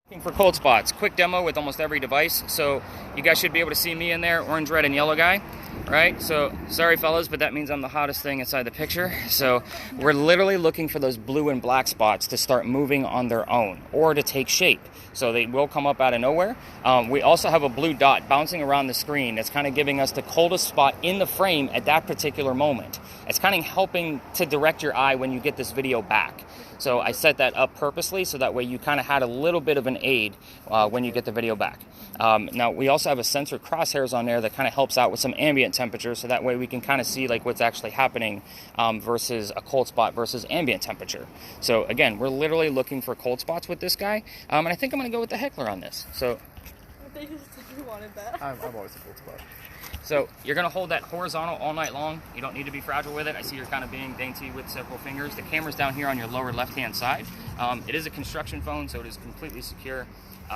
Looking for cold spots. Quick demo with almost every device. So you guys should be able to see me in there, orange, red, and yellow guy, right? So sorry fellas, but that means I'm the hottest thing inside the picture. So we're literally looking for those blue and black spots to start moving on their own or to take shape. So they will come up out of nowhere. We also have a blue dot bouncing around the screen that's kind of giving us the coldest spot in the frame at that particular moment. It's kind of helping to direct your eye when you get this video back. So I set that up purposely so that way you kind of had a little bit of an aid when you get the video back. Now we also have a sensor crosshairs on there that kind of helps out with some ambient temperature, so that way we can kind of see like what's actually happening versus a cold spot versus ambient temperature. So again, we're literally looking for cold spots with this guy, and I think I'm going to go with the heckler on this. So They just wanted that. I'm always a cold spot. So you're going to hold that horizontal all night long. You don't need to be fragile with it. I see you're kind of being dainty with several fingers. The camera's down here on your lower left-hand side. It is a construction phone, so it is completely secure.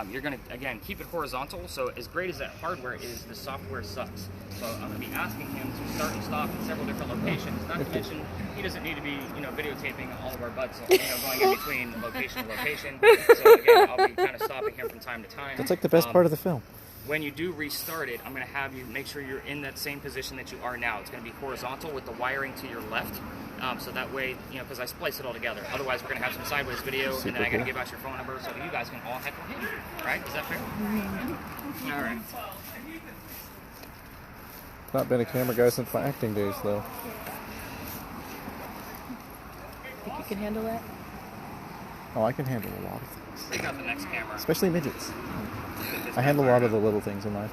You're going to, again, keep it horizontal. So as great as that hardware is, the software sucks. So I'm going to be asking him to start and stop in several different locations. Not to mention, he doesn't need to be, videotaping all of our butts, going in between location to location. So again, I'll be kind of stopping him from time to time. That's like the best part of the film. When you do restart it, I'm going to have you make sure you're in that same position that you are now. It's going to be horizontal with the wiring to your left. So that way, because I splice it all together. Otherwise, we're going to have some sideways video, and then I got to give out your phone number so that you guys can all heckle him. Right? Is that fair? Mm-hmm. All right. Not been a camera guy since my acting days, though. Think you can handle that? Oh, I can handle a lot of things. Take out the next camera. Especially midgets. I handle a lot of the little things in life.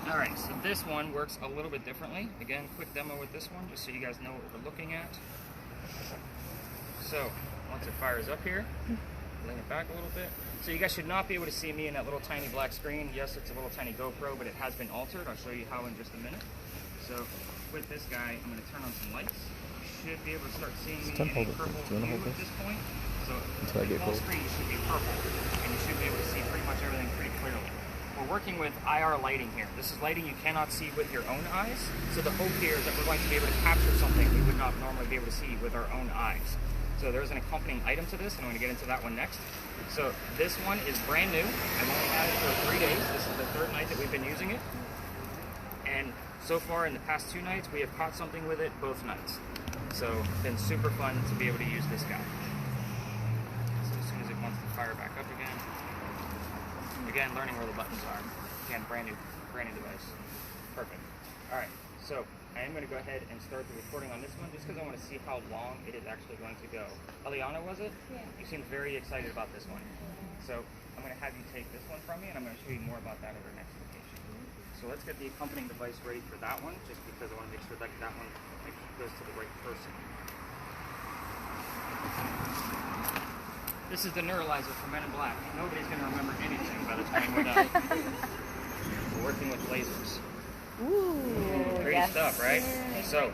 All right, so this one works a little bit differently. Again, quick demo with this one, just so you guys know what we're looking at. So, once it fires up here, lean it back a little bit. So you guys should not be able to see me in that little tiny black screen. Yes, it's a little tiny GoPro, but it has been altered. I'll show you how in just a minute. So, with this guy, I'm going to turn on some lights. You should be able to start seeing me in a purple hue at this point. So, the whole screen should be purple, and you should be able to see pretty much everything pretty clearly. We're working with IR lighting here. This is lighting you cannot see with your own eyes. So the hope here is that we're going to be able to capture something we would not normally be able to see with our own eyes. So there's an accompanying item to this, and I'm going to get into that one next. So this one is brand new. I've only had it for 3 days. This is the third night that we've been using it. And so far in the past 2 nights, we have caught something with it both nights. So it's been super fun to be able to use this guy. So as soon as it wants to fire back up again. Again, learning where the buttons are. Again, brand new device. Perfect. All right, so I am going to go ahead and start the recording on this one, just because I want to see how long it is actually going to go. Eliana, was it? Yeah. You seemed very excited about this one. So I'm going to have you take this one from me, and I'm going to show you more about that at our next location. So let's get the accompanying device ready for that one, just because I want to make sure that that one goes to the right person. This is the neuralizer for Men in Black. Nobody's going to remember anything by the time we're done. We're working with lasers. Ooh, Great stuff, right? So,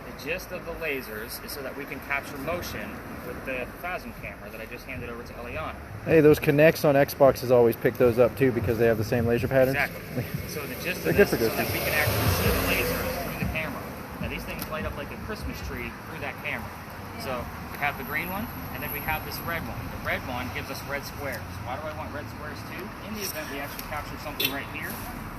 the gist of the lasers is so that we can capture motion with the Phasm camera that I just handed over to Eliana. Hey, those Kinects on Xboxes always pick those up too because they have the same laser patterns. Exactly. So the gist of this is so that we can actually see the lasers through the camera. Now these things light up like a Christmas tree through that camera. So we have the green one, and then we have this red one. The red one gives us red squares. Why do I want red squares too? In the event we actually capture something right here,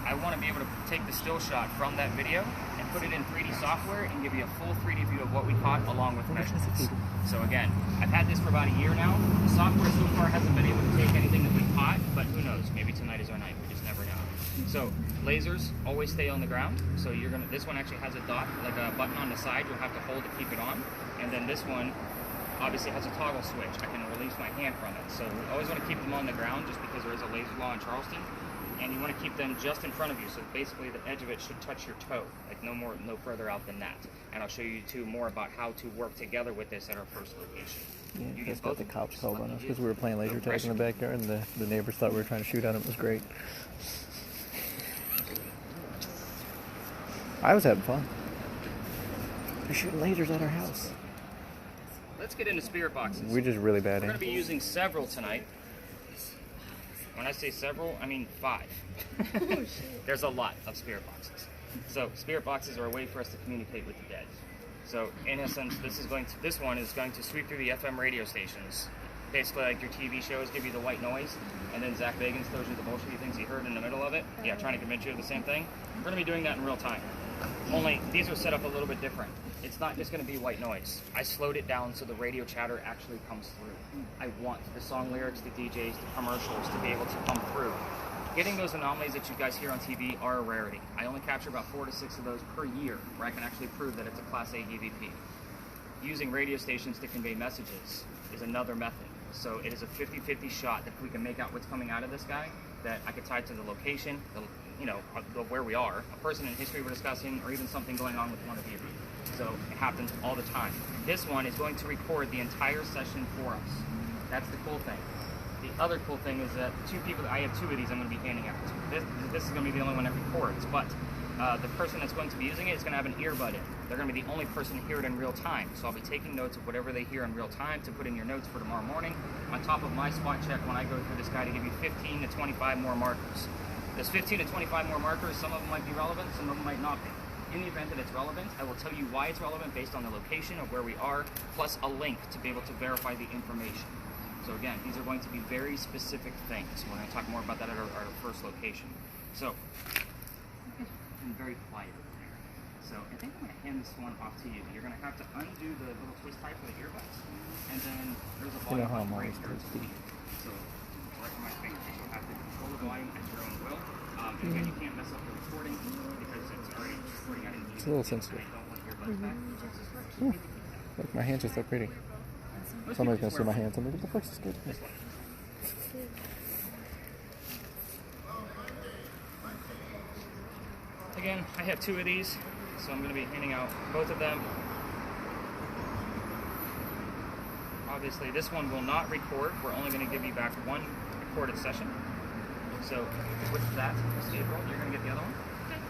I want to be able to take the still shot from that video and put it in 3D software and give you a full 3D view of what we caught along with measurements. So again, I've had this for about a year now. The software so far hasn't been able to take anything that we caught, but who knows? Maybe tonight is our night. We just never know. So lasers always stay on the ground. So this one actually has a dot, like a button on the side. You'll have to hold to keep it on. And then this one obviously has a toggle switch. I can release my hand from it. So we always want to keep them on the ground just because there is a laser law in Charleston. And you want to keep them just in front of you. So basically the edge of it should touch your toe, like no further out than that. And I'll show you too more about how to work together with this at our first location. Yeah, that's got the cops called on us because we were playing laser tag in the backyard and the neighbors thought we were trying to shoot at them. It was great. I was having fun. They're shooting lasers at our house. Let's get into spirit boxes. We're just really bad. We're going to be using several tonight. When I say several, I mean 5. There's a lot of spirit boxes. So spirit boxes are a way for us to communicate with the dead. So in essence, this one is going to sweep through the FM radio stations basically like your TV shows give you the white noise, and then Zach Bagans throws you the bullshit he thinks he heard in the middle of it. Yeah, trying to convince you of the same thing. We're going to be doing that in real time. Only these are set up a little bit different. It's not just going to be white noise. I slowed it down so the radio chatter actually comes through. I want the song lyrics, the DJs, the commercials to be able to come through. Getting those anomalies that you guys hear on TV are a rarity. I only capture about 4 to 6 of those per year where I can actually prove that it's a Class A EVP. Using radio stations to convey messages is another method. So it is a 50-50 shot that if we can make out what's coming out of this guy, that I could tie to the location, where we are, a person in history we're discussing, or even something going on with one of you. So it happens all the time. This one is going to record the entire session for us. That's the cool thing. The other cool thing is that I have 2 of these I'm going to be handing out. This is going to be the only one that records, but the person that's going to be using it is going to have an earbud in. They're going to be the only person to hear it in real time. So I'll be taking notes of whatever they hear in real time to put in your notes for tomorrow morning on top of my spot check when I go through this guy to give you 15 to 25 more markers. Those 15 to 25 more markers, some of them might be relevant, some of them might not be. In the event that it's relevant, I will tell you why it's relevant based on the location of where we are, plus a link to be able to verify the information. So again, these are going to be very specific things. We're going to talk more about that at our first location. So, I'm very quiet over there. So I think I'm going to hand this one off to you. You're going to have to undo the little twist tie for the earbuds, and then there's a volume button right here to leave. So right on my fingertips, you'll have to control the volume at your own will. And again, you can't mess up the recording because it's already recording at an It's a little sensitive. Look, my hands are so pretty. Somebody's gonna see my hands. I'm like, what the fuck is this? Again, I have 2 of these, so I'm going to be handing out both of them. Obviously, this one will not record. We're only going to give you back 1 recorded session. So with that, you're going to get the other one. Okay.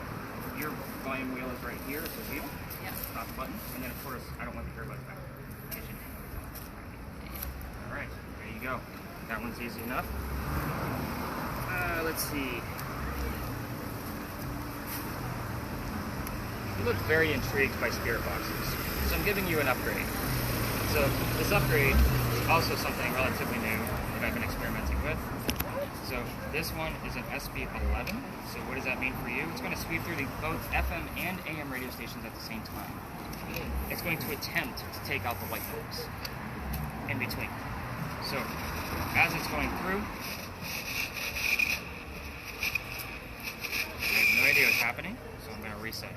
Your volume wheel is right here. It's a wheel. Yeah. Top button. And then, of course, I don't want the earbuds back. All right. There you go. That one's easy enough. Let's see. You look very intrigued by spirit boxes, so I'm giving you an upgrade. So this upgrade is also something relatively new that I've been experimenting with. So this one is an SB11. So what does that mean for you? It's going to sweep through both FM and AM radio stations at the same time. It's going to attempt to take out the white noise in between. So as it's going through, I have no idea what's happening, so I'm going to reset it.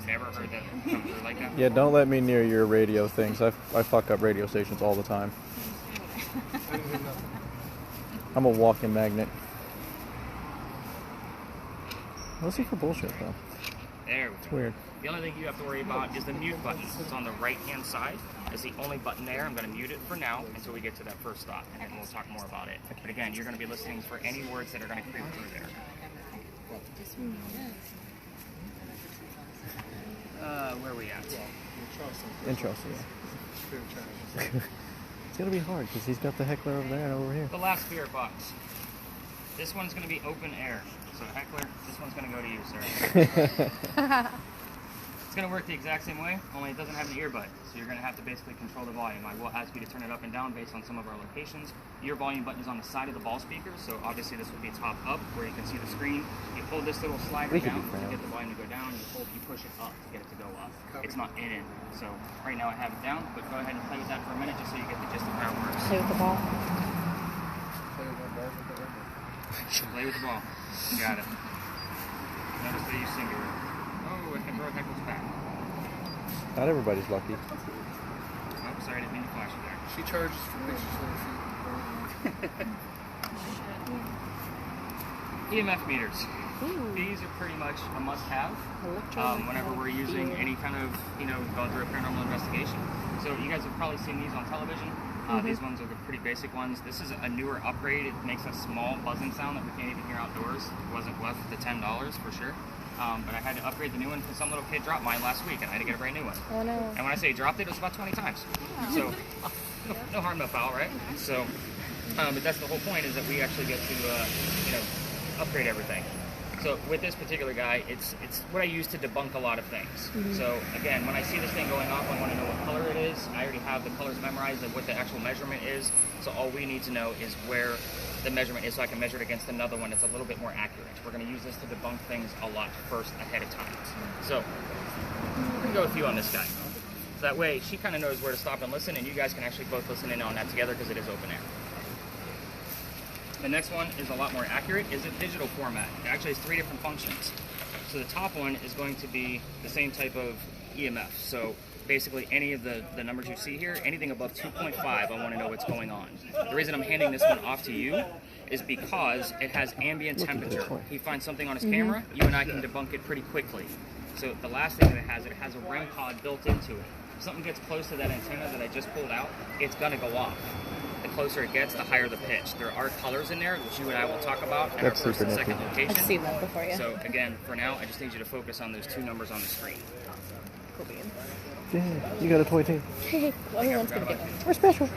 Never heard that come through like that. Yeah, don't let me near your radio things. I fuck up radio stations all the time. I'm a walking magnet. What's it for bullshit though? There we go. It's weird. The only thing you have to worry about is the mute button. It's on the right-hand side. It's the only button there. I'm going to mute it for now until we get to that first stop, and then we'll talk more about it. But again, you're going to be listening for any words that are going to creep through there. Where are we at? Intro, yeah. It's gonna be hard because he's got the heckler over there and over here. The last spirit box. This one's going to be open air. So heckler, this one's going to go to you, sir. It's going to work the exact same way, only it doesn't have an earbud. So you're going to have to basically control the volume. I will ask you to turn it up and down based on some of our locations. Your volume button is on the side of the ball speaker, so obviously this would be top up where you can see the screen. You pull this little slider down to get the volume to go down, and you push it up to get it to go up. It's not in it. So right now I have it down, but go ahead and play with that for a minute just so you get the gist of how it works. Play with the ball. Play with the ball. Got it. Notice they use singular. Oh, I can throw heckles back. Not everybody's lucky. Oh, sorry, I didn't mean to flash you there. She charges for pictures of her feet. EMF meters. Ooh. These are pretty much a must-have whenever we're using any kind of, going through a paranormal investigation. So you guys have probably seen these on television. These ones are the pretty basic ones. This is a newer upgrade. It makes a small buzzing sound that we can't even hear outdoors. It wasn't worth the $10 for sure. But I had to upgrade the new one because some little kid dropped mine last week and I had to get a brand new one. Oh no. And when I say dropped it was about 20 times. So no harm, no foul, right? So, but that's the whole point, is that we actually get to, upgrade everything. So with this particular guy, it's what I use to debunk a lot of things. So again, when I see this thing going off, I want to know what color it is. I already have the colors memorized and what the actual measurement is. So all we need to know is where the measurement is so I can measure it against another one that's a little bit more accurate. We're going to use this to debunk things a lot first ahead of time. So we're going to go with you on this guy. So that way she kind of knows where to stop and listen, and you guys can actually both listen in on that together because it is open air. The next one is a lot more accurate. Is a digital format. It actually has 3 different functions. So the top one is going to be the same type of EMF. So basically any of the numbers you see here, anything above 2.5, I want to know what's going on. The reason I'm handing this one off to you is because it has ambient temperature. He finds something on his camera, you and I can debunk it pretty quickly. So the last thing that it has a REM pod built into it. If something gets close to that antenna that I just pulled out, it's going to go off. The closer it gets, the higher the pitch. There are colors in there, which you and I will talk about at our first and second location. I've seen that before, yeah. So again, for now, I just need you to focus on those 2 numbers on the screen. Cool beans. Yeah, you got a toy too. Everyone's gonna get one. We're special.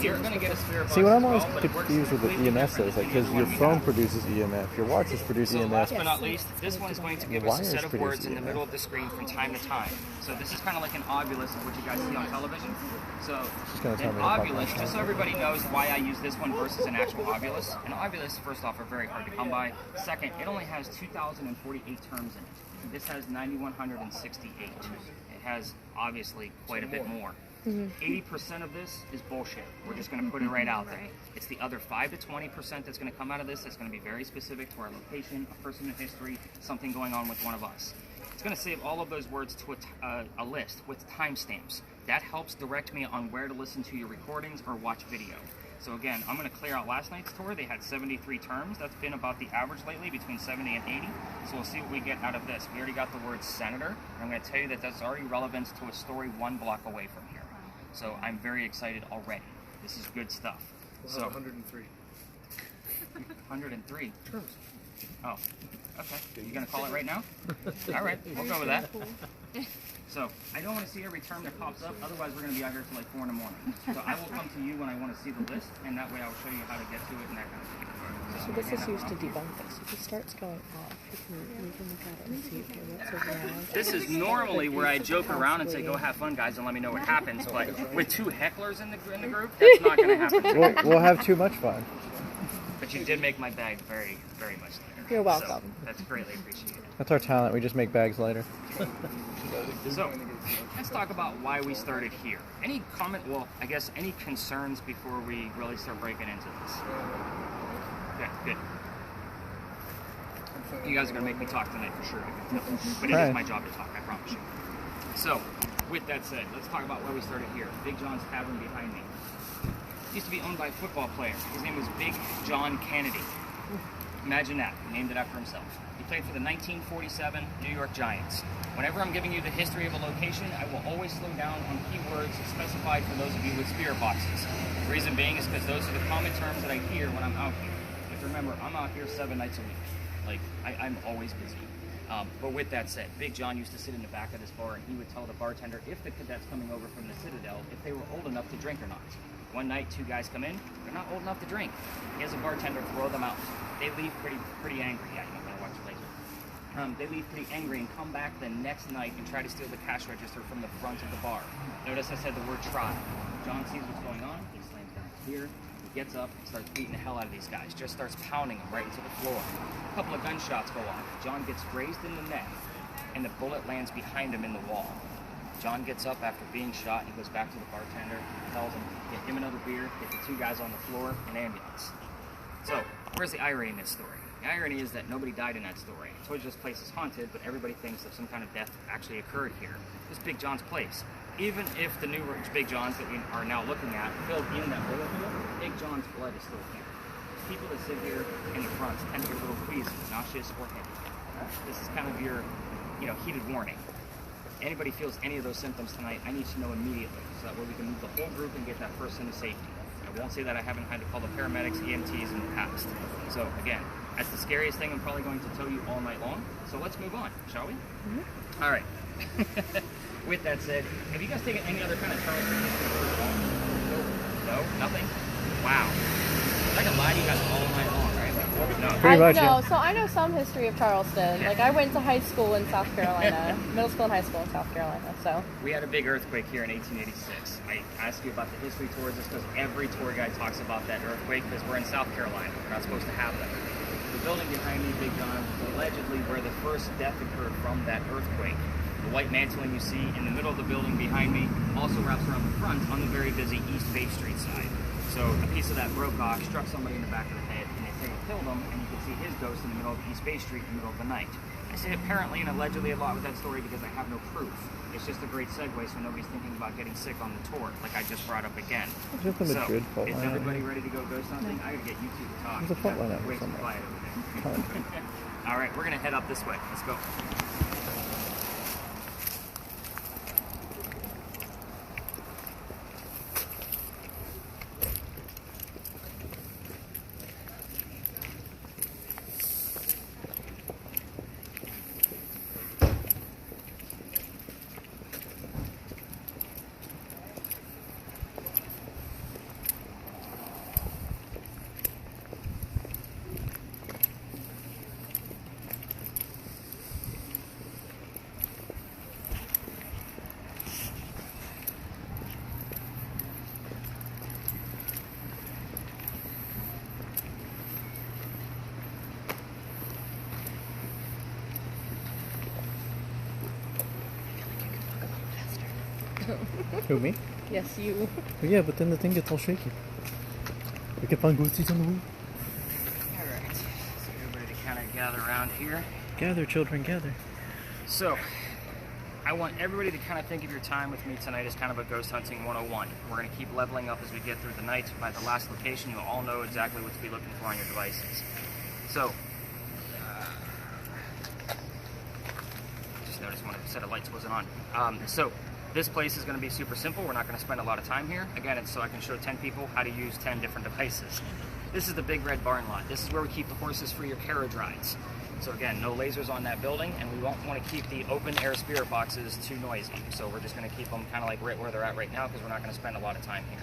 You're going to get a sphere box. See, what I'm as always well, but it works confused with the completely EMS is like, because your phone produces EMF, your watches produce So EMF. last but not least, this one is going to give us a Wires set of produce words in the EMF. middle of the screen from time to time. So this is kind of like an ovulus of what you guys see on television. So gonna tell an me to pop my ovulus, phone. just so everybody knows why I use this one versus an actual ovulus. An ovulus, first off, are very hard to come by. Second, it only has 2,048 terms in it. This has 9,168. It has obviously quite a bit more. 80% of this is bullshit. We're just going to put it right out there. It's the other 5 to 20% that's going to come out of this that's going to be very specific to our location, a person in history, something going on with one of us. It's going to save all of those words to a list with timestamps. That helps direct me on where to listen to your recordings or watch video. So again, I'm going to clear out last night's tour. They had 73 terms. That's been about the average lately, between 70 and 80. So we'll see what we get out of this. We already got the word senator. I'm going to tell you that that's already relevant to a story 1 block away from here. So I'm very excited already. This is good stuff. We'll So have 103. 103. Oh, okay. You gonna call it right now? All right, we'll go with that. So I don't want to see every term that pops up. Otherwise, we're gonna be out here till like 4 in the morning. So I will come to you when I want to see the list, and that way I will show you how to get to it and that kind of thing. So this is used to debunk this. If it starts going off, we can look at it and see what's around. This is normally where I joke around and say, "Go have fun, guys, and let me know what happens." But with 2 hecklers in the group, that's not gonna happen. We'll have too much fun. But you did make my bag very, very much lighter. You're welcome. So that's greatly appreciated. That's our talent. We just make bags lighter. So, let's talk about why we started here. Any comment, well, I guess any concerns before we really start breaking into this? Okay, good. You guys are going to make me talk tonight for sure. But it is my job to talk, I promise you. So, with that said, let's talk about why we started here. Big John's Tavern behind me. It used to be owned by a football player. His name was Big John Kennedy. Imagine that. He named it after himself. He played for the 1947 New York Giants. Whenever I'm giving you the history of a location, I will always slow down on keywords specified for those of you with spirit boxes. The reason being is because those are the common terms that I hear when I'm out here. You have to remember, I'm out here 7 nights a week. Like, I'm always busy. But with that said, Big John used to sit in the back of this bar and he would tell the bartender if the cadets coming over from the Citadel, if they were old enough to drink or not. One night, 2 guys come in, they're not old enough to drink. He has a bartender throw them out. They leave pretty angry. Yeah, you know, I'm gonna watch it later. They leave pretty angry and come back the next night and try to steal the cash register from the front of the bar. Notice I said the word try. John sees what's going on, he slams down here, he gets up, starts beating the hell out of these guys, just starts pounding them right into the floor. A couple of gunshots go off. John gets grazed in the neck, and the bullet lands behind him in the wall. John gets up after being shot, he goes back to the bartender, tells him, get him another beer, get the 2 guys on the floor, an ambulance. So, where's the irony in this story? The irony is that nobody died in that story. I told you this place is haunted, but everybody thinks that some kind of death actually occurred here. This is Big John's place. Even if the new Big Johns that we are now looking at filled in that bullet hole, Big John's blood is still here. People that sit here in the front tend to get a little queasy, nauseous, or heavy. This is kind of your, heated warning. If anybody feels any of those symptoms tonight, I need to know immediately, so that way we can move the whole group and get that person to safety. I won't say that I haven't had to call the paramedics, EMTs in the past. So again, that's the scariest thing I'm probably going to tell you all night long. So let's move on, shall we? All right. With that said, have you guys taken any other kind of terms for history? No, nothing. Wow. I can lie to you guys all night long, right? No. Pretty much, No, yeah. so I know some history of Charleston. Like I went to high school in South Carolina, middle school and high school in South Carolina. So We had a big earthquake here in 1886. I asked you about the history tours just because every tour guide talks about that earthquake because we're in South Carolina. We're not supposed to have them. The building behind me, Big John, was allegedly where the first death occurred from that earthquake. The white mantling you see in the middle of the building behind me also wraps around the front on the very busy East Bay Street side. So a piece of that broke off, struck somebody in the back of the head, and it killed him, and you can see his ghost in the middle of East Bay Street in the middle of the night. I say apparently and allegedly a lot with that story because I have no proof. It's just a great segue so nobody's thinking about getting sick on the tour, like I just brought up again. Just a Madrid fault is line. everybody ready to go ghost hunting? I gotta get you two to talk. There's a fault line out Way there too somewhere. quiet over there. All right, we're gonna head up this way. Let's go. Who, me? yes, you. But yeah, but then the thing gets all shaky. We can find ghosties on the roof. All right, so everybody to kind of gather around here. Gather, children, gather. So, I want everybody to kind of think of your time with me tonight as kind of a ghost hunting 101. We're going to keep leveling up as we get through the night. By the last location, you'll all know exactly what to be looking for on your devices. So, just noticed one set of lights wasn't on. So, this place is going to be super simple. We're not going to spend a lot of time here. Again, it's so I can show 10 people how to use 10 different devices. This is the big red barn lot. This is where we keep the horses for your carriage rides. So again, no lasers on that building, and we won't want to keep the open air spirit boxes too noisy. So we're just going to keep them kind of like right where they're at right now because we're not going to spend a lot of time here.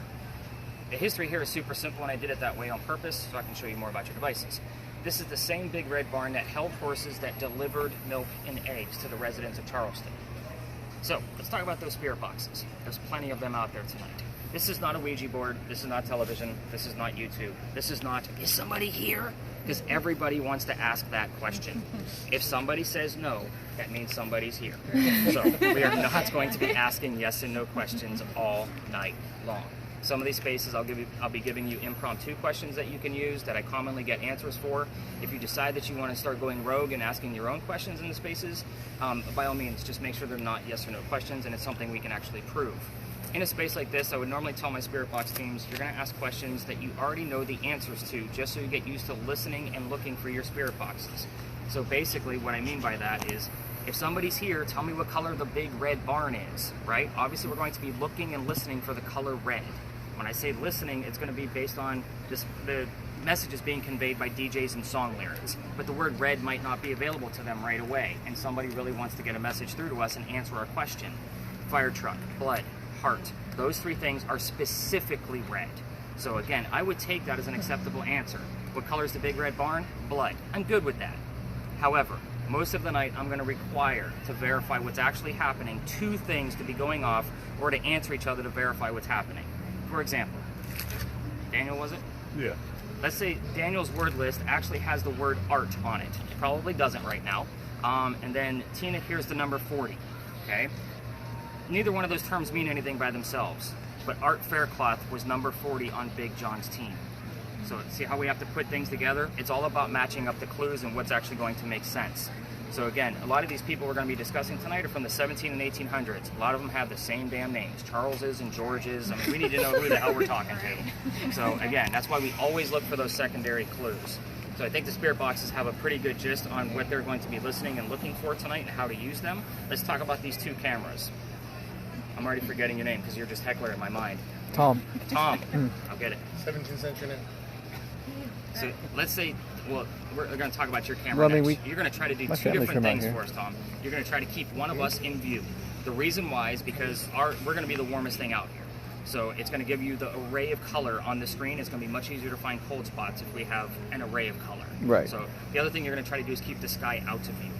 The history here is super simple, and I did it that way on purpose so I can show you more about your devices. This is the same big red barn that held horses that delivered milk and eggs to the residents of Charleston. So let's talk about those spirit boxes. There's plenty of them out there tonight. This is not a Ouija board. This is not television. This is not YouTube. This is not, is somebody here? Because everybody wants to ask that question. If somebody says no, that means somebody's here. So we are not going to be asking yes and no questions all night long. Some of these spaces I'll be giving you impromptu questions that you can use that I commonly get answers for. If you decide that you want to start going rogue and asking your own questions in the spaces, by all means, just make sure they're not yes or no questions and it's something we can actually prove. In a space like this, I would normally tell my spirit box teams, you're going to ask questions that you already know the answers to, just so you get used to listening and looking for your spirit boxes. So basically what I mean by that is, if somebody's here, tell me what color the big red barn is, right? Obviously we're going to be looking and listening for the color red. When I say listening, it's going to be based on just the messages being conveyed by DJs and song lyrics. But the word red might not be available to them right away, and somebody really wants to get a message through to us and answer our question. Fire truck, blood, heart. Those three things are specifically red. So again, I would take that as an acceptable answer. What color is the big red barn? Blood. I'm good with that. However, most of the night I'm going to require to verify what's actually happening, two things to be going off or to answer each other to verify what's happening. For example, Daniel, was it? Yeah. Let's say Daniel's word list actually has the word art on it. It probably doesn't right now. And then Tina hears the number 40, okay? Neither one of those terms mean anything by themselves, but Art Faircloth was number 40 on Big John's team. So see how we have to put things together? It's all about matching up the clues and what's actually going to make sense. So again, a lot of these people we're going to be discussing tonight are from the 17 and 1800s. A lot of them have the same damn names, Charleses and Georges. I mean, we need to know who the hell we're talking to. So again, that's why we always look for those secondary clues. So I think the spirit boxes have a pretty good gist on what they're going to be listening and looking for tonight and how to use them. Let's talk about these two cameras. I'm already forgetting your name because you're just heckler in my mind. Tom. Tom. I'll get it. 17th century name. So let's say, well, we're going to talk about your camera Well, I mean, next. You're going to try to do my two family's different from out things here. for us, Tom. You're going to try to keep one of us in view. The reason why is because we're going to be the warmest thing out here. So it's going to give you the array of color on the screen. It's going to be much easier to find cold spots if we have an array of color. Right. So the other thing you're going to try to do is keep the sky out of view.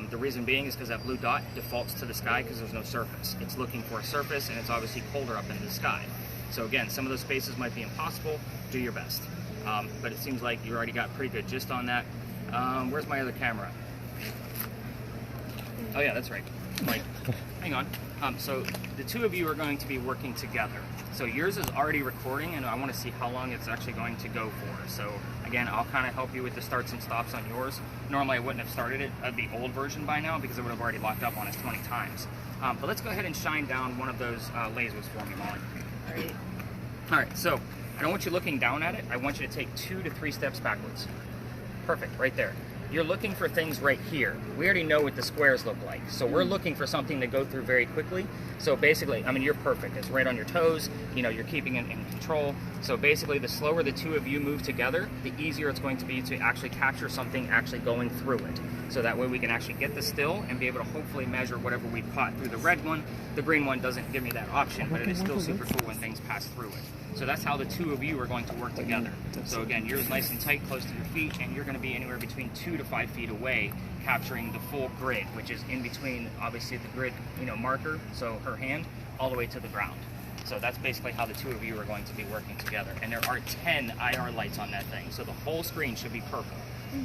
The reason being is because that blue dot defaults to the sky because there's no surface. It's looking for a surface, and it's obviously colder up in the sky. So again, some of those spaces might be impossible. Do your best. But it seems like you already got pretty good gist on that. Where's my other camera? Oh yeah, that's right. Like, hang on. So the two of you are going to be working together. So yours is already recording, and I want to see how long it's actually going to go for. So again, I'll kind of help you with the starts and stops on yours. Normally I wouldn't have started it at the old version by now because it would have already locked up on us 20 times. But let's go ahead and shine down one of those lasers for me, Molly. All right, so I don't want you looking down at it. I want you to take 2 to 3 steps backwards. Perfect, right there. You're looking for things right here. We already know what the squares look like. So we're looking for something to go through very quickly. So basically, I mean, you're perfect. It's right on your toes. You know, you're keeping it in control. So basically, the slower the two of you move together, the easier it's going to be to actually capture something actually going through it. So that way we can actually get the still and be able to hopefully measure whatever we caught through the red one. The green one doesn't give me that option, but it is still super cool when things pass through it. So that's how the two of you are going to work together. So again, yours nice and tight, close to your feet, and you're going to be anywhere between 2 to 5 feet away, capturing the full grid, which is in between, obviously, the grid, you know, marker, so her hand, all the way to the ground. So that's basically how the two of you are going to be working together. And there are 10 IR lights on that thing, so the whole screen should be purple,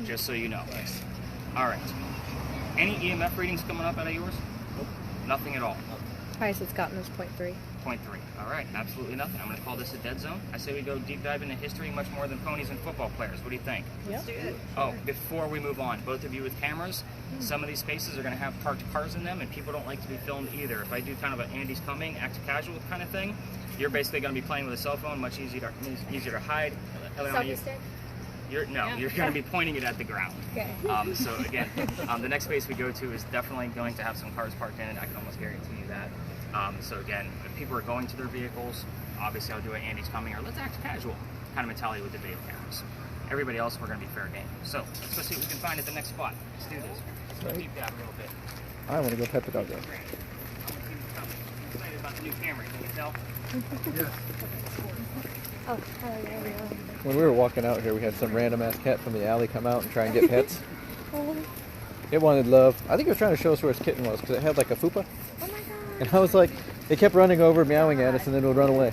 just so you know. All right. Any EMF readings coming up out of yours? Nope. Nothing at all. Highest it's gotten is 0.3. 0.3. All right, absolutely nothing. I'm going to call this a dead zone. I say we go deep dive into history much more than ponies and football players. What do you think? Yep. Oh, before we move on, both of you with cameras, some of these spaces are going to have parked cars in them, and people don't like to be filmed either. If I do kind of an Andy's coming, act casual kind of thing, you're basically going to be playing with a cell phone, much easier to hide. Selfie stick? You're going to be pointing it at the ground. Okay. So again, the next space we go to is definitely going to have some cars parked in it. I can almost guarantee you that. So again, if people are going to their vehicles, obviously I'll do an Andy's coming or let's act casual kind of mentality with the video cameras. Everybody else, we're going to be fair game. So let's go see what we can find at the next spot. Let's do this. Let's go deep dive a little bit. I want to go pet the dog. I'm excited about the new camera. Can you tell? Oh, there we go. When we were walking out here, we had some random ass cat from the alley come out and try and get pets. It wanted love. I think it was trying to show us where its kitten was because it had like a fupa. Oh my god. And I was like, it kept running over, meowing at us, and then it would run away.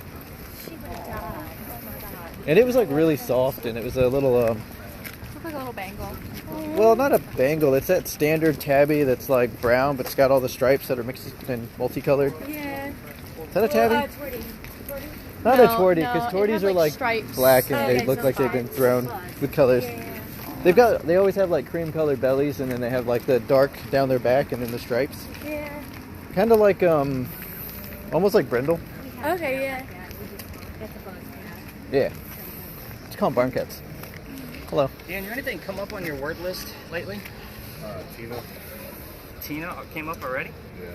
She would have died. Oh my god. And it was like really soft, and it was a little, Looks like a little bangle. well, not a bangle. It's that standard tabby that's like brown, but it's got all the stripes that are mixed and multicolored. Yeah. Is that a tabby? Tortie. Not No, a tortie, no, because it torties has, are like, like stripes. black, and Okay, they look so like they've been fine. thrown with colors. Yeah. They always have like cream colored bellies, and then they have like the dark down their back, and then the stripes. Yeah. Kind of like almost like brindle. Okay, yeah. Yeah. Let's call them barn cats. Hello. Dan, did anything come up on your word list lately? Tina. Tina came up already? Yeah.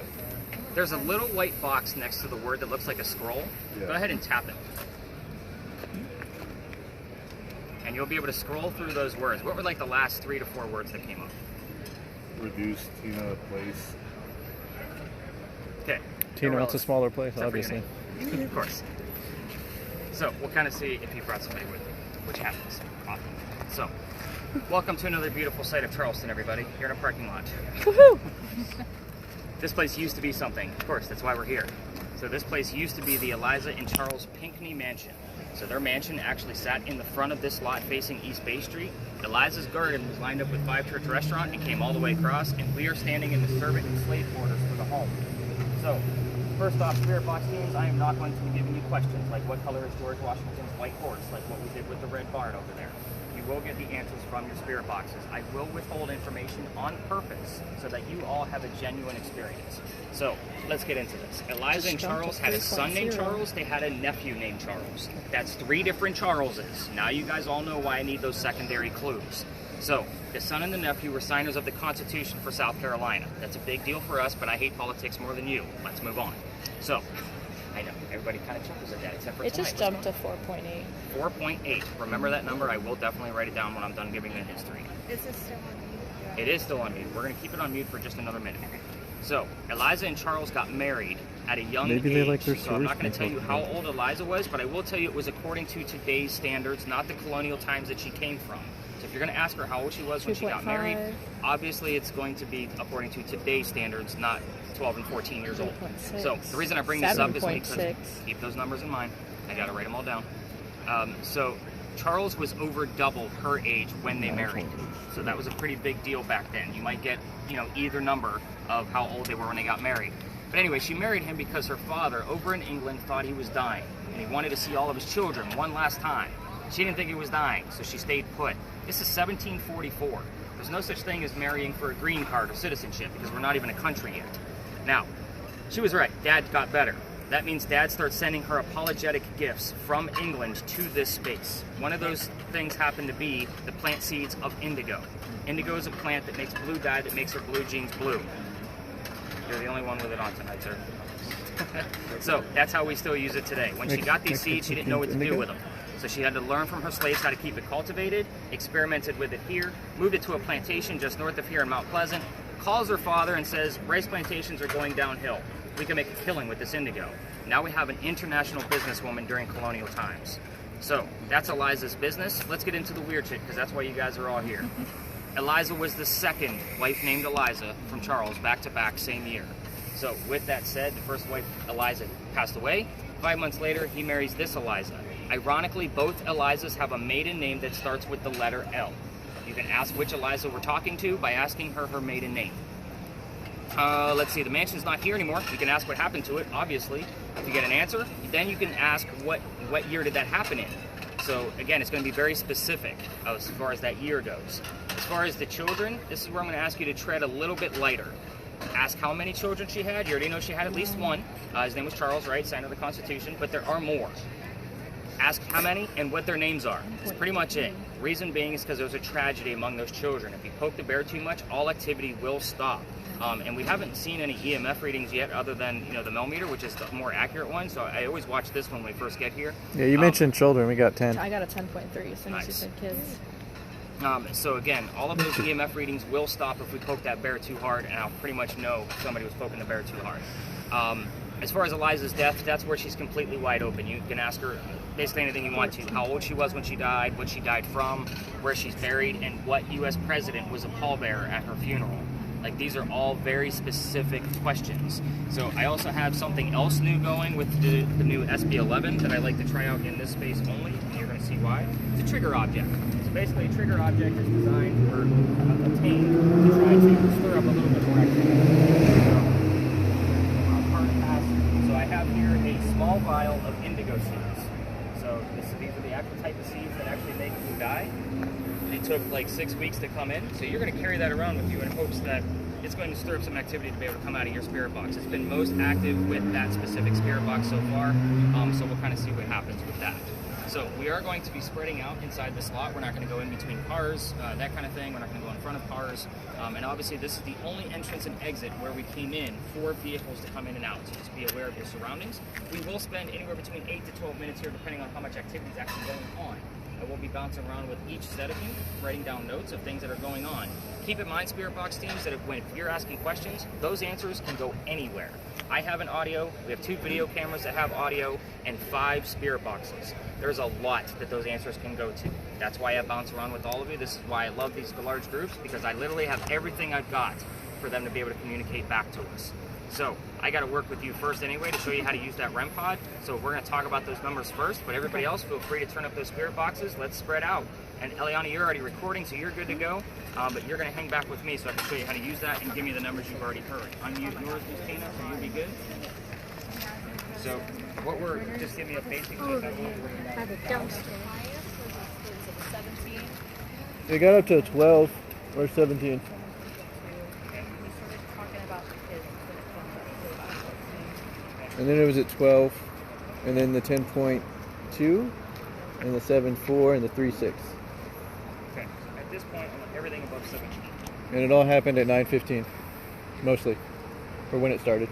There's a little white box next to the word that looks like a scroll. Yeah. Go ahead and tap it. And you'll be able to scroll through those words. What were like the last 3 to 4 words that came up? Reduce Tina place. Okay. Tina wants a smaller place, Except for your obviously. name. Of course. So we'll kind of see if you brought somebody with you, which happens often. So, welcome to another beautiful site of Charleston, everybody. You're in a parking lot. Woohoo! This place used to be something. Of course, that's why we're here. So this place used to be the Eliza and Charles Pinckney Mansion. So their mansion actually sat in the front of this lot facing East Bay Street. Eliza's garden was lined up with Five Church Restaurant and came all the way across, and we are standing in the servant and slave quarters for the home. So, first off, Spirit Box teams, I am not going to be giving you questions like what color is George Washington's white horse, like what we did with the red barn over there. You will get the answers from your Spirit Boxes. I will withhold information on purpose so that you all have a genuine experience. So, let's get into this. Eliza and Charles had a son named Charles. They had a nephew named Charles. That's 3 different Charleses. Now you guys all know why I need those secondary clues. So, the son and the nephew were signers of the Constitution for South Carolina. That's a big deal for us, but I hate politics more than you. Let's move on. So, I know, everybody kind of chuckles at that, except for It tonight. just jumped to 4.8. 4.8. Remember that number? I will definitely write it down when I'm done giving the history. Is this still on mute? It is still on mute. We're going to keep it on mute for just another minute. So, Eliza and Charles got married at a young Maybe age. they like their So I'm not going to tell you Cerise how people. old Eliza was, but I will tell you it was according to today's standards, not the colonial times that she came from. So if you're going to ask her how old she was when she got married, 2.5. obviously it's going to be according to today's standards, not 12 and 14 years old. 3.6. So the reason I bring this up is because 7.6. keep those numbers in mind. I got to write them all down. So Charles was over double her age when they married. So that was a pretty big deal back then. You might get, you know, either number of how old they were when they got married. But anyway, she married him because her father over in England thought he was dying, and he wanted to see all of his children one last time. She didn't think he was dying, so she stayed put. This is 1744. There's no such thing as marrying for a green card or citizenship because we're not even a country yet. Now, she was right. Dad got better. That means Dad starts sending her apologetic gifts from England to this space. One of those things happened to be the plant seeds of indigo. Indigo is a plant that makes blue dye that makes her blue jeans blue. You're the only one with it on tonight, sir. So that's how we still use it today. When she got these seeds, she didn't know what to do with them. So she had to learn from her slaves how to keep it cultivated, experimented with it here, moved it to a plantation just north of here in Mount Pleasant, calls her father and says, rice plantations are going downhill. We can make a killing with this indigo. Now we have an international businesswoman during colonial times. So that's Eliza's business. Let's get into the weird shit because that's why you guys are all here. Eliza was the second wife named Eliza from Charles, back to back, same year. So with that said, the first wife, Eliza, passed away. 5 months later, he marries this Eliza. Ironically, both Elizas have a maiden name that starts with the letter L. You can ask which Eliza we're talking to by asking her maiden name. Let's see, the mansion's not here anymore. You can ask what happened to it, obviously. If you get an answer, then you can ask what year did that happen in. So again, it's going to be very specific as far as that year goes. As far as the children, this is where I'm going to ask you to tread a little bit lighter. Ask how many children she had. You already know she had at least one. His name was Charles, right? Signed of the Constitution, but there are more. Ask how many and what their names are. That's pretty much it. Reason being is because there was a tragedy among those children. If you poke the bear too much, all activity will stop. And we haven't seen any EMF readings yet other than, you know, the millimeter, which is the more accurate one. So I always watch this one when we first get here. Yeah, you mentioned children. We got 10. I got a 10.3 as soon as you Nice. said kids. So again, all of those EMF readings will stop if we poke that bear too hard, and I'll pretty much know if somebody was poking the bear too hard. As far as Eliza's death, that's where she's completely wide open. You can ask her basically anything you want to. How old she was when she died, what she died from, where she's buried, and what U.S. president was a pallbearer at her funeral. Like, these are all very specific questions. So I also have something else new going with the new SB11 that I like to try out in this space only, and you're going to see why. It's a trigger object. So basically, a trigger object is designed or obtained to try to stir up a little bit more activity. So I have here a small vial of indigo seeds. So these are the actual type of seeds that actually make blue dye. They took like 6 weeks to come in, so you're going to carry that around with you in hopes that it's going to stir up some activity to be able to come out of your spirit box. It's been most active with that specific spirit box so far, so we'll kind of see what happens with that. So we are going to be spreading out inside the slot. We're not going to go in between cars, that kind of thing. We're not going to go in front of cars. And obviously this is the only entrance and exit where we came in for vehicles to come in and out. So just be aware of your surroundings. We will spend anywhere between 8 to 12 minutes here depending on how much activity is actually going on. I will be bouncing around with each set of you, writing down notes of things that are going on. Keep in mind, Spirit Box teams, that if you're asking questions, those answers can go anywhere. I have an audio, we have 2 video cameras that have audio, and 5 Spirit Boxes. There's a lot that those answers can go to. That's why I bounce around with all of you. This is why I love these large groups, because I literally have everything I've got for them to be able to communicate back to us. So I got to work with you first anyway to show you how to use that REM pod. So we're going to talk about those numbers first, but everybody else feel free to turn up those spirit boxes. Let's spread out. And Eliana, you're already recording, so you're good to go. But you're going to hang back with me so I can show you how to use that and give me the numbers you've already heard. Unmute yours, Christina, so you'll be good. So what we're, just give me a basic look at what we're I have a dumpster. They got up to 12 or 17. And then it was at 12, and then the 10.2, and the 7.4, and the 3.6. Okay, at this point, I want everything above 17. And it all happened at 9:15, mostly, for when it started.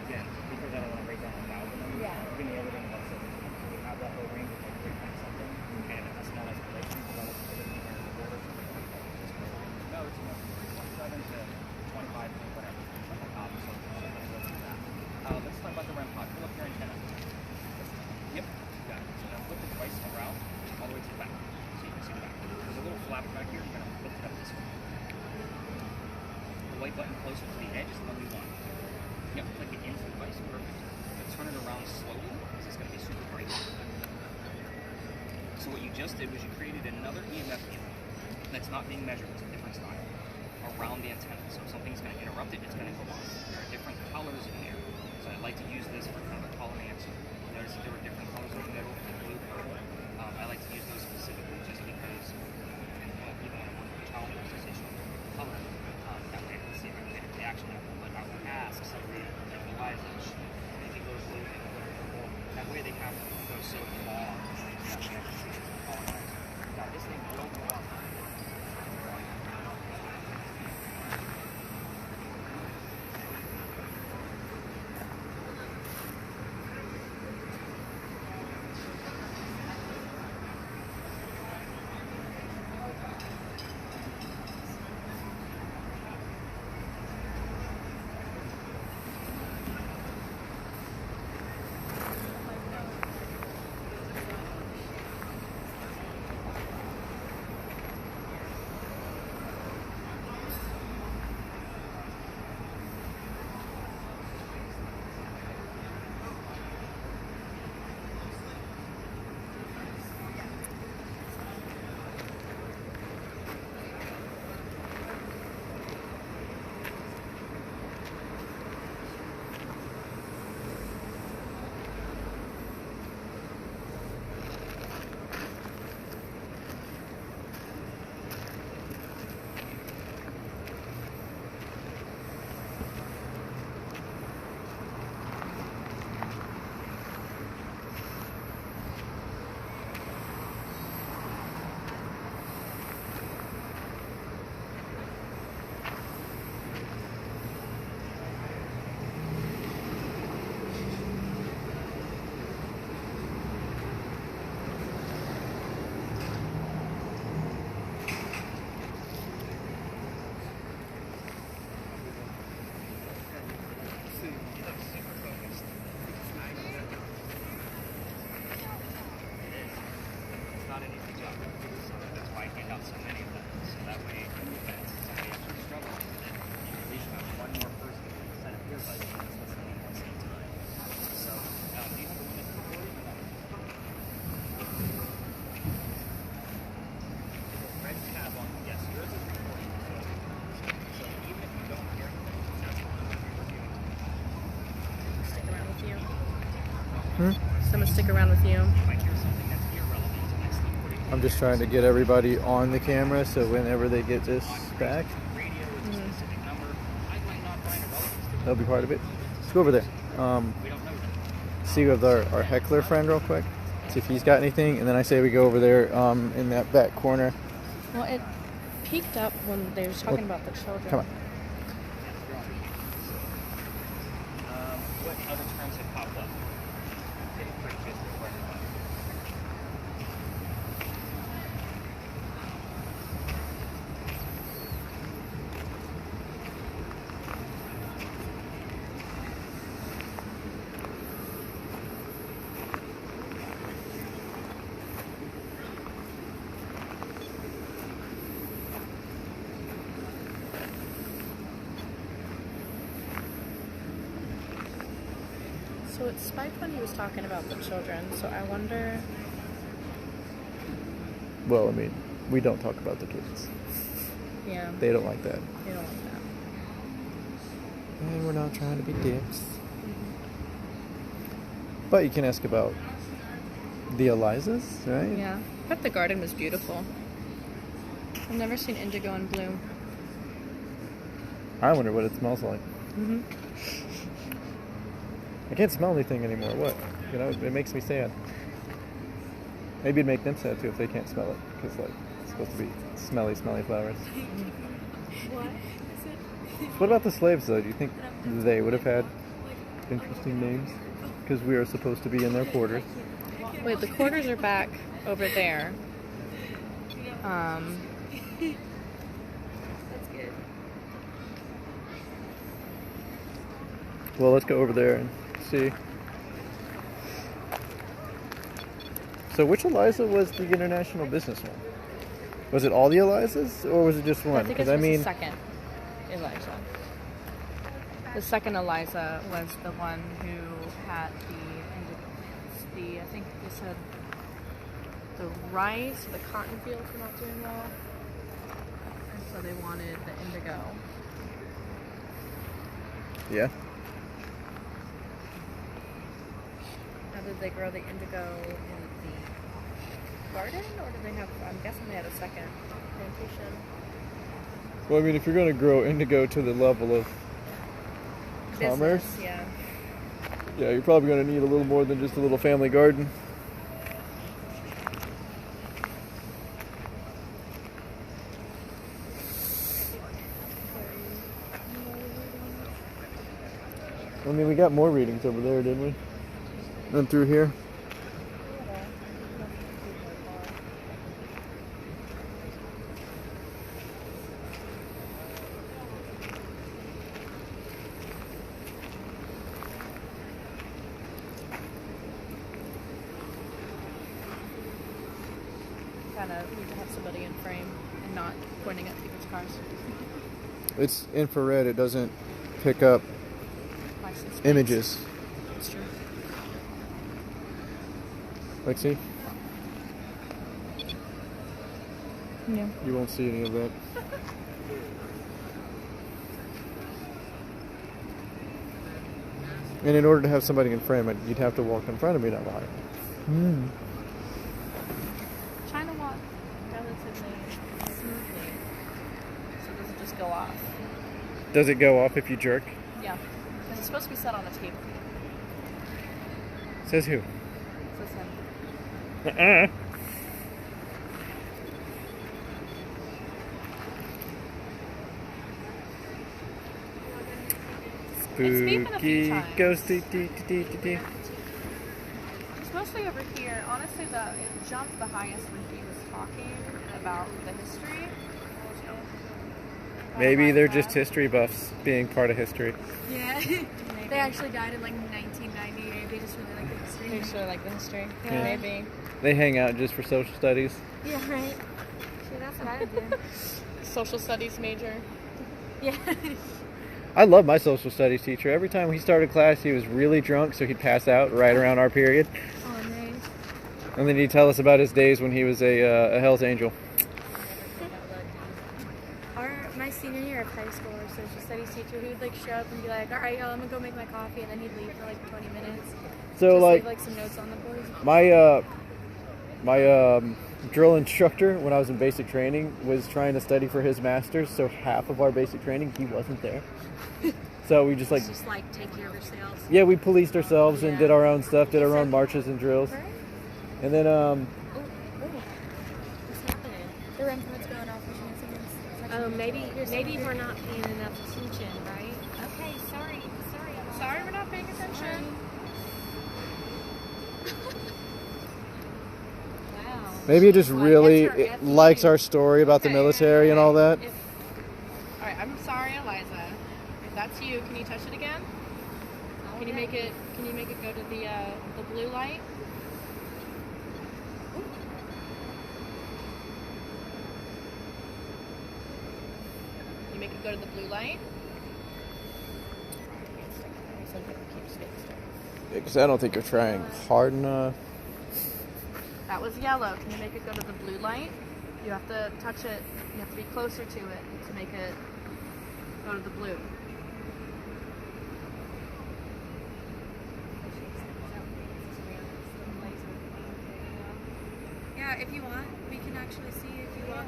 Again, because I don't want to break down 1,000 numbers, give me everything above 17. We have that whole range of like 3 point something, and a small escalation, because I want to put it in the border. No, you just did was you created another EMF field that's not being measured. It's a different style around the antenna. So if something's going to interrupt it, it's going to go off. There are different colors in there. So I'd like to use this for kind of a calling answer. Notice that there were different colors in the middle, blue, purple. I like to use those specifically just because even when I'm working with child association color, that way I can see if I can get a reaction. But I will ask somebody, why is it maybe go blue and go purple? That way they have to go so long. That way I can see it's a calling answer. Now this thing will go off. So I'm gonna stick around with you. I'm just trying to get everybody on the camera so whenever they get this back, they'll be part of it. Let's go over there. See with our heckler friend real quick. See if he's got anything, and then I say we go over there in that back corner. Well, it peaked up when they were talking about the children. Come on. What other terms have popped up? So it spiked when he was talking about the children, so I wonder... Well, I mean, we don't talk about the kids. Yeah. They don't like that. They don't like that. And we're not trying to be dicks. But you can ask about the Elizas, right? Yeah. I thought the garden was beautiful. I've never seen indigo and blue. I wonder what it smells like. Mm-hmm. I can't smell anything anymore. What? You know, it makes me sad. Maybe it'd make them sad too if they can't smell it, because like it's supposed to be smelly, smelly flowers. What about the slaves though? Do you think they would have had interesting names? Because we are supposed to be in their quarters. Wait, the quarters are back over there. That's good. Well, let's go over there and see. So which Eliza was the international business one? Was it all the Elizas, or was it just one? I think it was the second Eliza. The second Eliza was the one who had the I think they said the rice, the cotton fields were not doing well. And so they wanted the indigo. Yeah. Now, did they grow the indigo in the garden, or did they have, I'm guessing they had a second plantation? Well, I mean, if you're going to grow indigo to the level of commerce, Business, yeah. yeah, you're probably going to need a little more than just a little family garden. I mean, we got more readings over there, didn't we? And through here. Kind of need to have somebody in frame and not pointing at people's cars. It's infrared. It doesn't pick up License plates. images. It's true. Like, see? Yeah. You won't see any of that. And in order to have somebody in frame, you'd have to walk in front of me, not behind me. Trying to walk relatively smoothly, so it doesn't just go off. Does it go off if you jerk? Yeah, because it's supposed to be set on a table. Says who? So it's like, beeping a few Spooky times. ghosty. it's mostly over here. Honestly, it jumped the highest when he was talking about the history. Maybe they're just history buffs being part of history. Yeah. They actually died in like 1998. They just really like the history. They just really like the history. Yeah. Maybe. They hang out just for social studies. Yeah, right. See, that's what I would do. Social studies major. Yeah. I love my social studies teacher. Every time he started class, he was really drunk, so he'd pass out right around our period. Oh, nice. And then he'd tell us about his days when he was a Hell's Angel. My senior year of high school, our social studies teacher, he would like show up and be like, all right, y'all, I'm gonna go make my coffee, and then he'd leave for like 20 minutes. So Just like leave, some notes on the board. my drill instructor when I was in basic training was trying to study for his master's, so half of our basic training he wasn't there. So we just like Just like take care of yourselves. yeah, we policed ourselves and Yeah. did our own stuff, did our own marches and drills. Right? And then What's happening? The REM code's going off. Which means someone's Oh, maybe maybe we're not paying enough attention, right? Okay, sorry. Sorry, we're not paying attention. Wow. maybe it just Well, really that's our likes our story about the Okay, military and all that. All right, I'm sorry, Eliza. If that's you, can you touch it again? Can you make it? Can you make it go to the blue light? Can you make it go to the blue light? Because I don't think you're trying hard enough. That was yellow. Can you make it go to the blue light? You have to touch it. You have to be closer to it to make it go to the blue. Yeah, if you want, we can actually see if you walk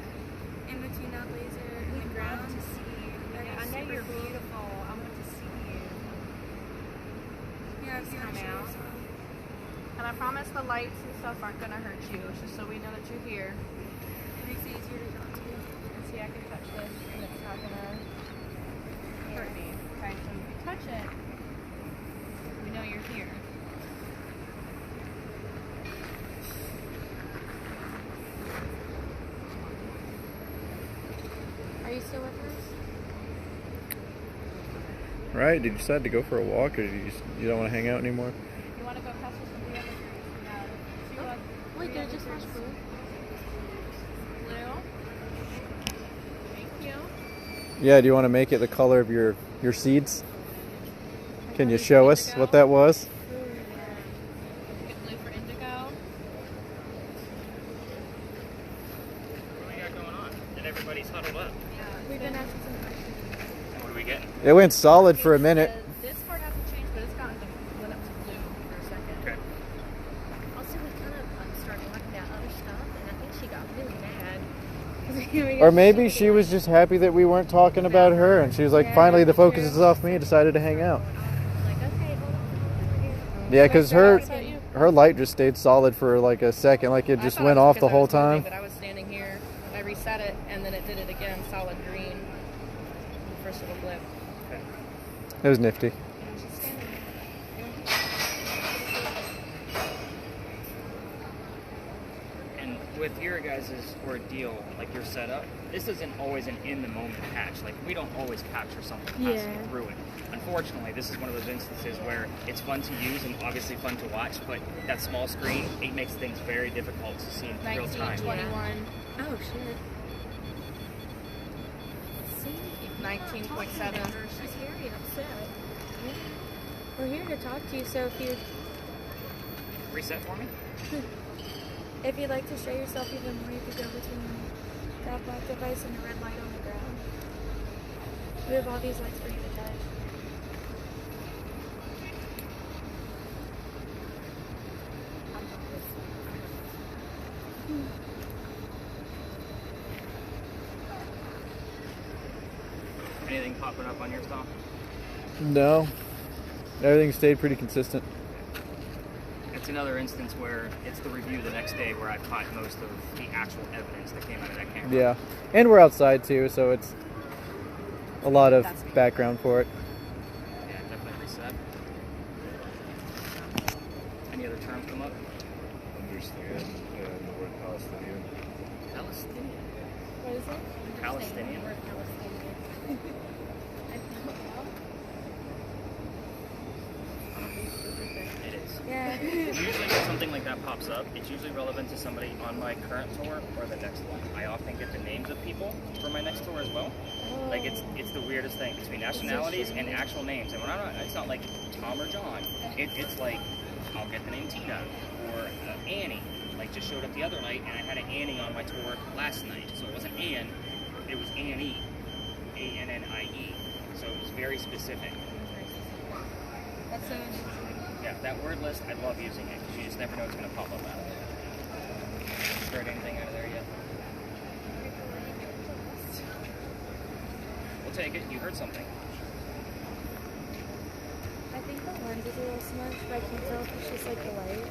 in between that laser and the ground. To see you. Yeah, I know you're beautiful. I want to see you. Yeah, if you Come actually out. saw. And I promise the lights and stuff aren't going to hurt you. It's just so we know that you're here. It makes it easier to talk to you. And see, I can touch this and it's not going to hurt me. Okay, so if you touch it, we know you're here. Are you still with us? Right? Did you decide to go for a walk, or you don't want to hang out anymore? You want to go past this with the other trees? No. See what? Wait, did it just flash blue? Blue. Thank you. Yeah, do you want to make it the color of your seeds? Can you show us what that was? Get blue for indigo. It went solid for a minute. This part hasn't changed, but it's gotten to went up to blue for a second. Okay. Also, we kind of started talking about other stuff, and I think she got really mad. Or maybe she was just happy that we weren't talking about her, and she was like, Yeah, finally the that's focus true. is off me, and decided to hang out. Like, okay, hold on. Yeah, because What about you? her light just stayed solid for like a second, like it just went off the whole time. But I was standing here, I reset it, and then it did it again, solid green. First little blip. Okay. It was nifty. She's standing there. And with your guys' ordeal, like your setup, this isn't always an in-the-moment catch. Like, we don't always capture something passing Yeah. through it. Unfortunately, this is one of those instances where it's fun to use and obviously fun to watch, but that small screen, it makes things very difficult to see in real time. 1921, Oh, shit. See? 19.7. She's very upset. Yeah. We're here to talk to you, so Reset for me? if you'd like to show yourself even more, you could go between that black device and the red light on the ground. We have all these lights for you to touch. Anything popping up on your stop? No, everything stayed pretty consistent. It's another instance where it's the review the next day where I caught most of the actual evidence that came out of that camera. Yeah, and we're outside too, so it's a lot of background for it. Yeah, definitely reset. Any other terms come up? Understand and the word Palestinian. Palestinian. What is it? Palestinian? We're Palestinian. I don't know. It is. Yeah. Usually when something like that pops up, it's usually relevant to somebody on my current tour or the next one. I often get the names of people for my next tour as well. Like it's the weirdest thing between nationalities and actual names. And when I'm not, it's not like Tom or John. It's like I'll get the name Tina or Annie. Like just showed up the other night and I had an Annie on my tour last night. So it wasn't Ann, it was Annie, A-N-N-I-E. So it was very specific. That's so Yeah, that word list, I love using it because you just never know what's going to pop up out of it. Heard anything out of there yet? We'll take it. You heard something. I think the lens is a little smudged, but I can't tell if it's just like the light.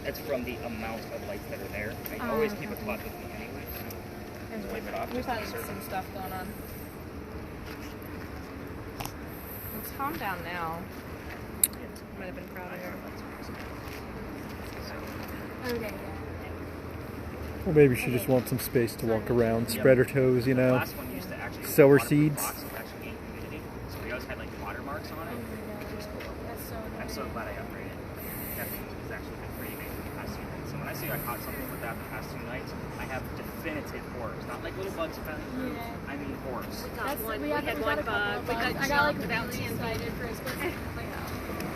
That's from the amount of lights that are there. I always keep a clock with me anyway, so wipe it off. We've had some stuff going on. It's calmed down now. Might have been proud of her. Okay, yeah. Or maybe she just wants some space to walk around, spread her toes, you The know. last one used to actually sow her water seeds. box and actually gain humidity, so we always had like watermarks on it. Which was cool. That's so I'm so glad I upgraded. That thing has actually been pretty amazing the past 2 nights. So when I say I caught something with that the past 2 nights, I have definitive orbs. Not like little bugs passing through. Yeah. I mean orbs. We had one bug. I got like really excited for a split second. Like,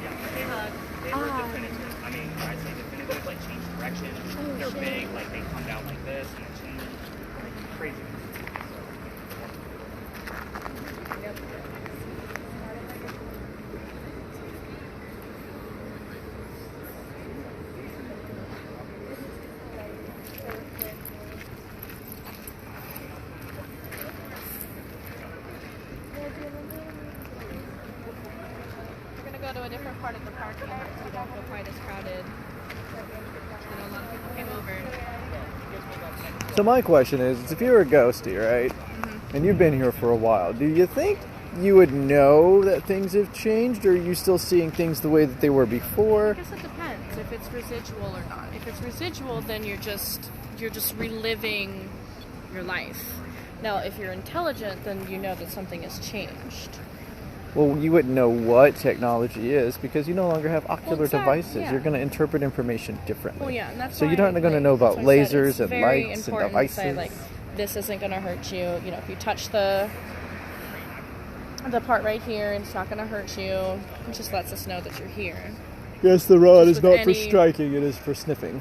Yeah, they were definitive. I mean, when I say definitive, like change direction. They're shit. big, like they come down like this and then change. Like crazy. We're gonna go to a different part of the parking lot so we don't feel quite as crowded. I know a lot of people came over. So my question is, if you're a ghostie, right, and you've been here for a while, do you think you would know that things have changed, or are you still seeing things the way that they were I before? guess it depends if it's residual or not. If it's residual, then you're just reliving your life. Now, if you're intelligent, then you know that something has changed. Well, you wouldn't know what technology is because you no longer have ocular exactly, devices. yeah. You're going to interpret information differently. Well, yeah, and that's So why, you're not going to know that's about why I said lasers it's and very lights and important devices. to say, like, this isn't going to hurt you. You know, if you touch the part right here, it's not going to hurt you. It just lets us know that you're here. Yes, the rod Just is with not for any- striking; it is for sniffing.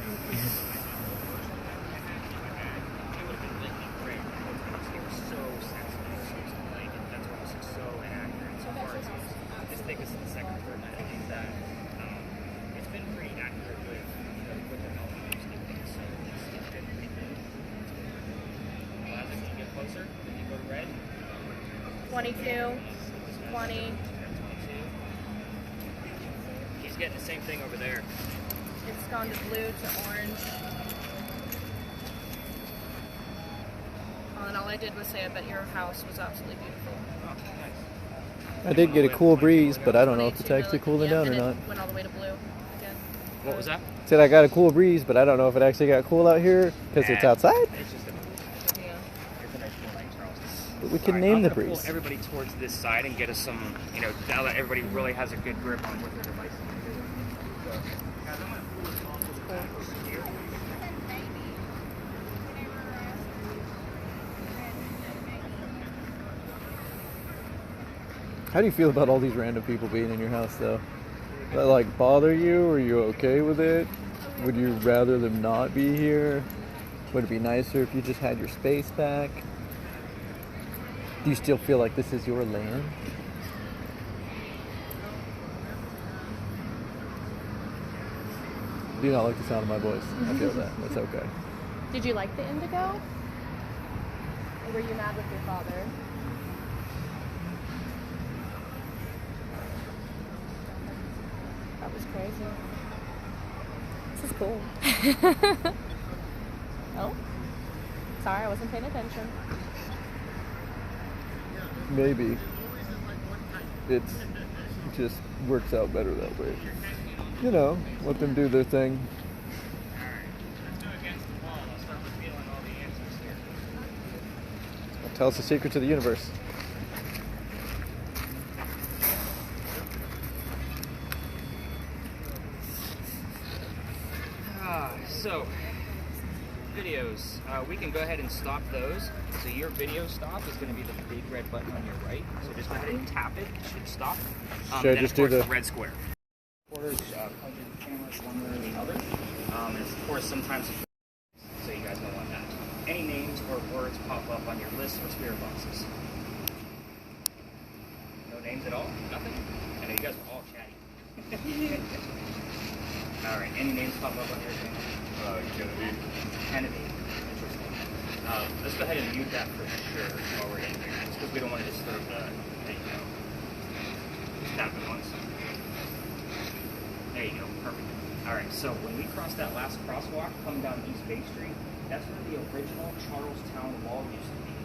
22, 20. He's getting the same thing over there. It's gone to blue to orange. Oh, and all I did was say I bet your house was absolutely beautiful. Oh, nice. I did get a cool breeze, but I don't know if it's 22 actually to- cooling down or and not. it went all the way to blue again. What was that? Said I got a cool breeze, but I don't know if it actually got cool out here because it's Nah, outside. It's just a, Yeah. it's a nice cool night, Charles. But we can All right, name I'm the gonna breeze. pull everybody towards this side and get us some, now that everybody really has a good grip on what their device is. So, guys, I'm gonna pull this off to the back over here. How do you feel about all these random people being in your house, though? Does that, like, bother you? Are you okay with it? Would you rather them not be here? Would it be nicer if you just had your space back? Do you still feel like this is your land? Do you not like the sound of my voice? I feel that. That's okay. Did you like the indigo? Or were you mad with your father? That was crazy. This is cool. Oh? Sorry, I wasn't paying attention. Maybe. It just works out better that way. You know, let them do their thing. Alright, let's go against the wall. I'll start revealing all the answers here. Tell us the secret to the universe. So, videos. We can go ahead and stop those. So your video stop is going to be the big red button on your right. So just go ahead and tap it. It should stop. Should I then just of do course the red square? Recorders plug in the cameras one way or the other. And of course sometimes, so you guys don't want that. Any names or words pop up on your list or spirit boxes? No names at all? Nothing? I know you guys are all chatty. Alright, any names pop up on your thing? Kennedy. Interesting. Let's go ahead and mute that for sure while we're in here, just because we don't want to disturb the video. Just tap it once. There you go, perfect. Alright, so when we cross that last crosswalk coming down East Bay Street, that's where the original Charlestown Wall used to be.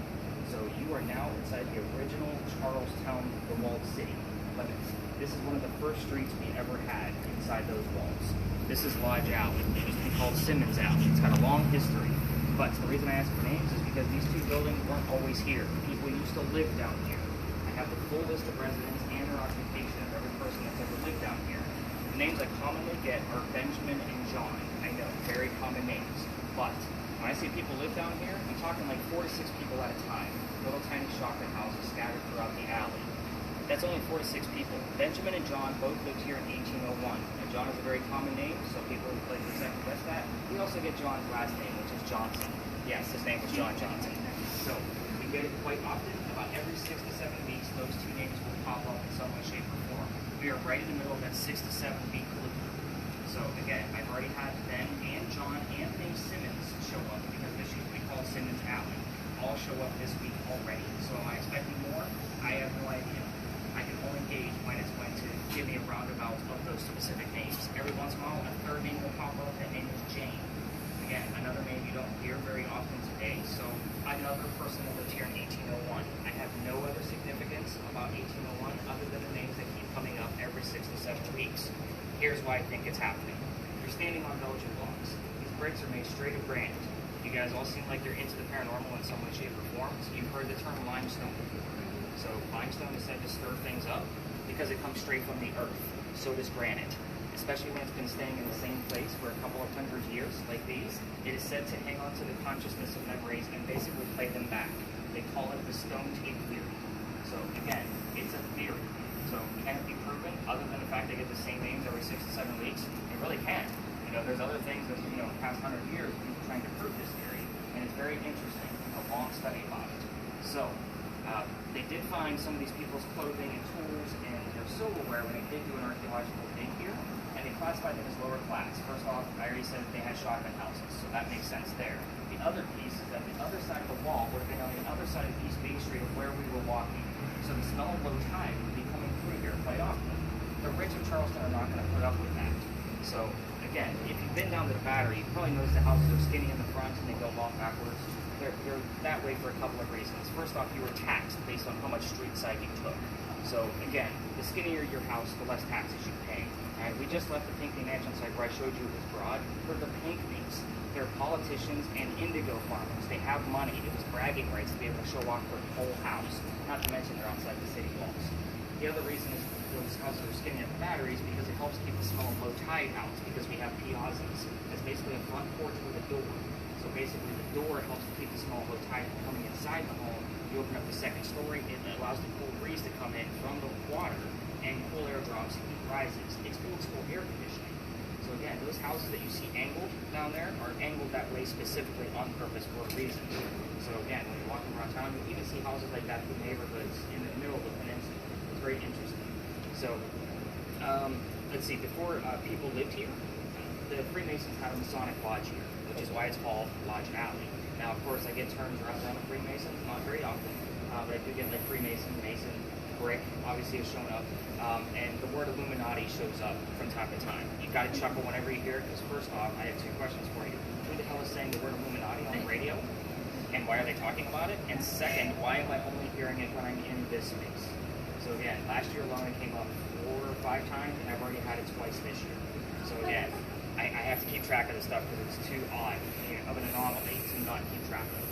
So you are now inside the original Charlestown, the walled city limits. This is one of the first streets we ever had inside those walls. This is Lodge Alley. It used to be called Simmons Alley. It's got a long history. But the reason I asked for names is because these two buildings weren't always here. People used to live down here. I have the full list of residents and their occupation of every person that's ever lived down here. The names I commonly get are Benjamin and John. I know, very common names. But when I say people live down here, I'm talking like 4 to 6 people at a time. Little tiny chocolate houses scattered throughout the alley. That's only 4 to 6 people. Benjamin and John both lived here in 1801. And John is a very common name, so people like to second guess that. We also get John's last name, which is Johnson. Yes, his name was John Johnson. So we get it quite often. About every 6 to 7 weeks, those two names will pop up in some way, shape, or form. We are right in the middle of that 6 to 7 week loop. So again, I've already had Ben and John and named Simmons show up because this used to be called Simmons Alley. All show up this week already. So am I expecting more? I have no idea. I can only gauge when it's going to give me a roundabout of those specific names. Every once in a while, a third name will pop up. That name is Jane. Again, another name you don't hear very often today. So another person that lived here in 1801. I have no other significance about 1801 other than the names that keep coming up every 6 to 7 weeks. Here's why I think it's happening. You're standing on Belgian blocks. These bricks are made straight of granite. You guys all seem like you're into the paranormal in some way, shape, or form. So you've heard the term limestone before. So limestone is said to stir things up because it comes straight from the earth. So does granite. Especially when it's been staying in the same place for a couple of hundred years, like these, it is said to hang on to the consciousness of memories and basically play them back. They call it the stone tape theory. So again, it's a theory. So can it be proven other than the fact they get the same names every 6 to 7 weeks? It really can. There's other things that, in the past 100 years, people trying to prove this theory, and it's very interesting, a long study about it. So, they did find some of these people's clothing and tools and their silverware when they did do an archaeological dig here, and they classified them as lower class. First off, I already said that they had shotgun houses, so that makes sense there. The other piece is that the other side of the wall would have been on the other side of East Bay Street of where we were walking. So the smell of low tide would be coming through here quite often. The rich of Charleston are not going to put up with that. So again, if you've been down to the Battery, you probably noticed the houses are skinny in the front and they go long backwards. They're that way for a couple of reasons. First off, you were taxed based on how much street side you took. So again, the skinnier your house, the less taxes you pay. And we just left the Pinckney Mansion site where I showed you it was broad. For the Pinckneys, they're politicians and indigo farmers. They have money. It was bragging rights to be able to show off their whole house. Not to mention they're outside the city walls. The other reason is those houses are skinny at the Batteries because it helps keep the smell of low tide out because we have piazzas. It's basically a front porch with a door. So basically the door helps to keep the smell of low tide from coming inside the home. You open up the second story, it allows the cool breeze to come in from the water and cool air drops, heat rises. It's old school air conditioning. So again, those houses that you see angled down there are angled that way specifically on purpose for a reason. So again, when you're walking around town, you even see houses like that in neighborhoods in the middle of the peninsula. It's very interesting. So let's see, before people lived here, the Freemasons had a Masonic lodge here, which is why it's called Lodge Alley. Now, of course, I get terms around the Freemasons, not very often, but I do get like Freemason, Mason, brick, obviously has shown up, and the word Illuminati shows up from time to time. You've got to chuckle whenever you hear it, because first off, I have two questions for you. Who the hell is saying the word Illuminati on the radio? And why are they talking about it? And second, why am I only hearing it when I'm in this space? So again, last year alone it came up 4 or 5 times, and I've already had it twice this year. So again, I have to keep track of this stuff because it's too odd of an anomaly to not keep track of.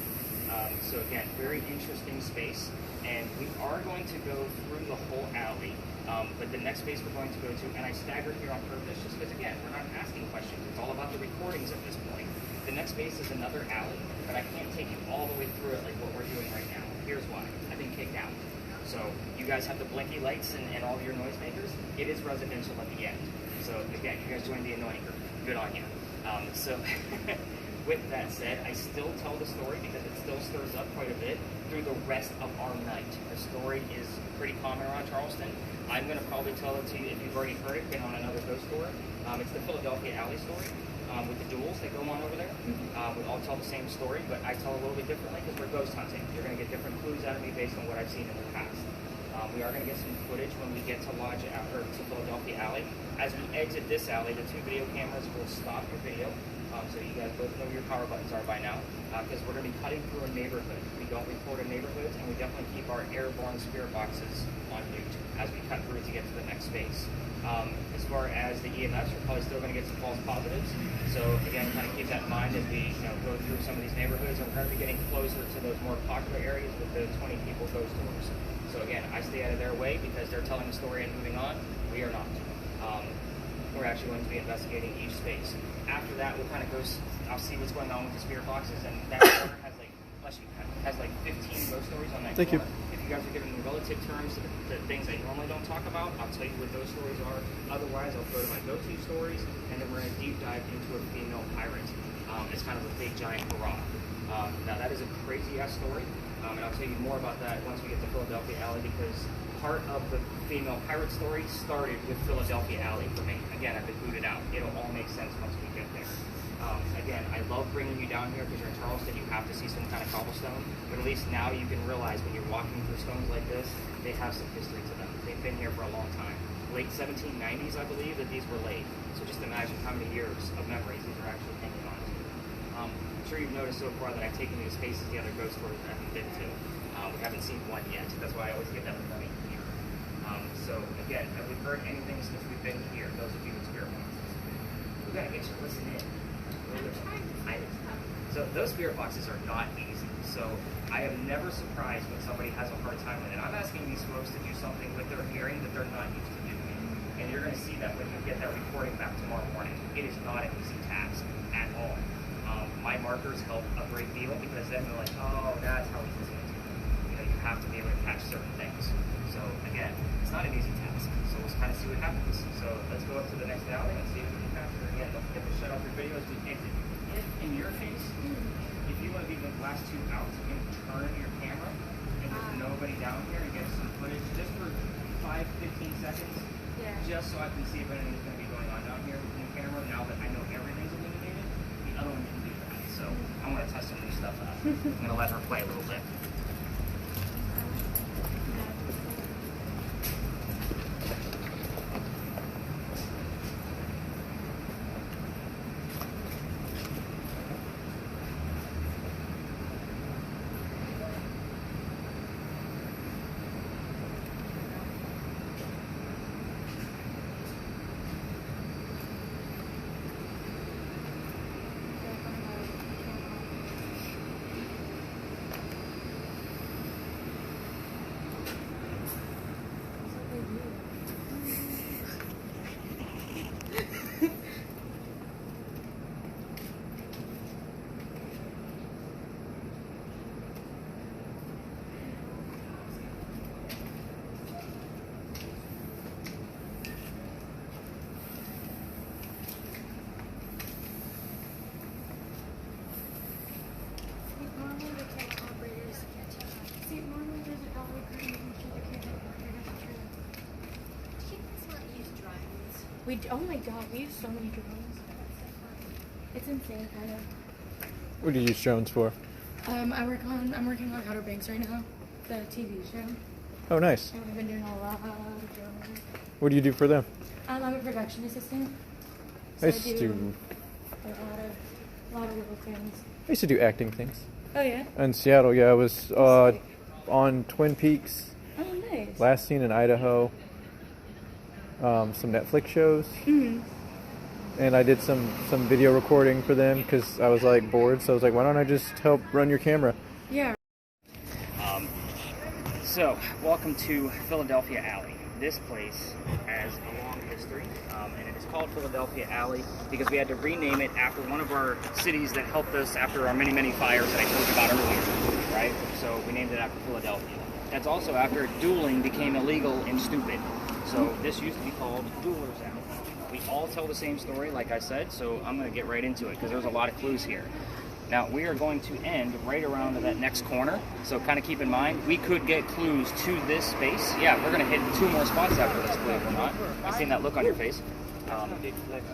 So again, very interesting space, and we are going to go through the whole alley, but the next space we're going to go to, and I staggered here on purpose just because again, we're not asking questions, it's all about the recordings at this point. The next space is another alley, but I can't take you all the way through it like what we're doing right now. Here's why. I've been kicked out. So you guys have the blinky lights and all of your noisemakers. It is residential at the end. So again, you guys joined the annoying group. Good on you. So with that said, I still tell the story because it still stirs up quite a bit through the rest of our night. The story is pretty common around Charleston. I'm going to probably tell it to you if you've already heard it, been on another ghost tour. It's the Philadelphia Alley story with the duels that go on over there. We all tell the same story, but I tell a little bit differently because we're ghost hunting. You're going to get different clues out of me based on what I've seen in the past. We are going to get some footage when we get to Philadelphia Alley. As we exit this alley, the 2 video cameras will stop your video, so you guys both know where your power buttons are by now, because we're going to be cutting through a neighborhood. We don't record in neighborhoods, and we definitely keep our airborne spirit boxes on mute as we cut through to get to the next space. As far as the EMFs, we're probably still going to get some false positives. So again, kind of keep that in mind as we go through some of these neighborhoods, and we're going to be getting closer to those more popular areas with the 20 people ghost tours. So again, I stay out of their way because they're telling the story and moving on. We are not. We're actually going to be investigating each space. After that, we'll kind of go. I'll see what's going on with the spirit boxes, and that corner has like 15 ghost stories on that Thank corner. you. If you guys are giving me relative terms to the things I normally don't talk about, I'll tell you what those stories are. Otherwise, I'll go to my go-to stories, and then we're going to deep dive into a female pirate. It's kind of a big giant hurrah. Now that is a crazy ass story. And I'll tell you more about that once we get to Philadelphia Alley because part of the female pirate story started with Philadelphia Alley for me. Again, I've been booted out. It'll all make sense once we get there. Again, I love bringing you down here because you're in Charleston. You have to see some kind of cobblestone. But at least now you can realize when you're walking through stones like this, they have some history to them. They've been here for a long time. Late 1790s, I believe, that these were laid. So just imagine how many years of memories these are actually hanging on to. I'm sure you've noticed so far that I've taken you to spaces the other ghost tours I haven't been to. We haven't seen one yet. That's why I always get that money here. So again, have we heard anything since we've been here? Those of you with spirit boxes, we gotta get you to listen in. So those spirit boxes are not easy. So I am never surprised when somebody has a hard time with it. I'm asking these folks to do something with their hearing that they're not used to doing. And you're going to see that when you get that recording back tomorrow morning. It is not an easy task at all. My markers help a great deal because then they're like, oh, that's how he's listening to them. You have to be able to catch certain things. So again, it's not an easy task. So let's kind of see what happens. So let's go up to the next alley and see if we can capture. Again, don't forget to shut off your video as we exit. If in your case, if you want to be the last 2 out, you can turn your camera and there's nobody down here and get some footage just for 5-15 seconds. Yeah. Just so I can see if anything's going to be going on down here with the camera. Now that I know everything's illuminated, the other one didn't do that. So I'm going to test some new stuff out. I'm going to let her play a little bit. Oh my god, we use so many drones. It's insane, kind of. What do you use drones for? I'm working on Outer Banks right now, the TV show. Oh, nice. And we've been doing a lot of drone work. What do you do for them? I'm a production assistant. I used to do a lot of little things. I used to do acting things. Oh yeah? In Seattle, yeah, I was on Twin Peaks, Oh nice. Last Scene in Idaho, some Netflix shows, and I did some video recording for them because I was like bored. So I was like, why don't I just help run your camera? Yeah. So, welcome to Philadelphia Alley. This place has a long history, and it is called Philadelphia Alley because we had to rename it after one of our cities that helped us after our many, many fires that I told you about earlier, right? So we named it after Philadelphia. That's also after dueling became illegal and stupid. So this used to be called Duelers Alley. We all tell the same story, like I said, so I'm going to get right into it because there's a lot of clues here. Now, we are going to end right around that next corner, so kind of keep in mind, we could get clues to this space. Yeah, we're going to hit 2 more spots after this, believe it or not. I've seen that look on your face.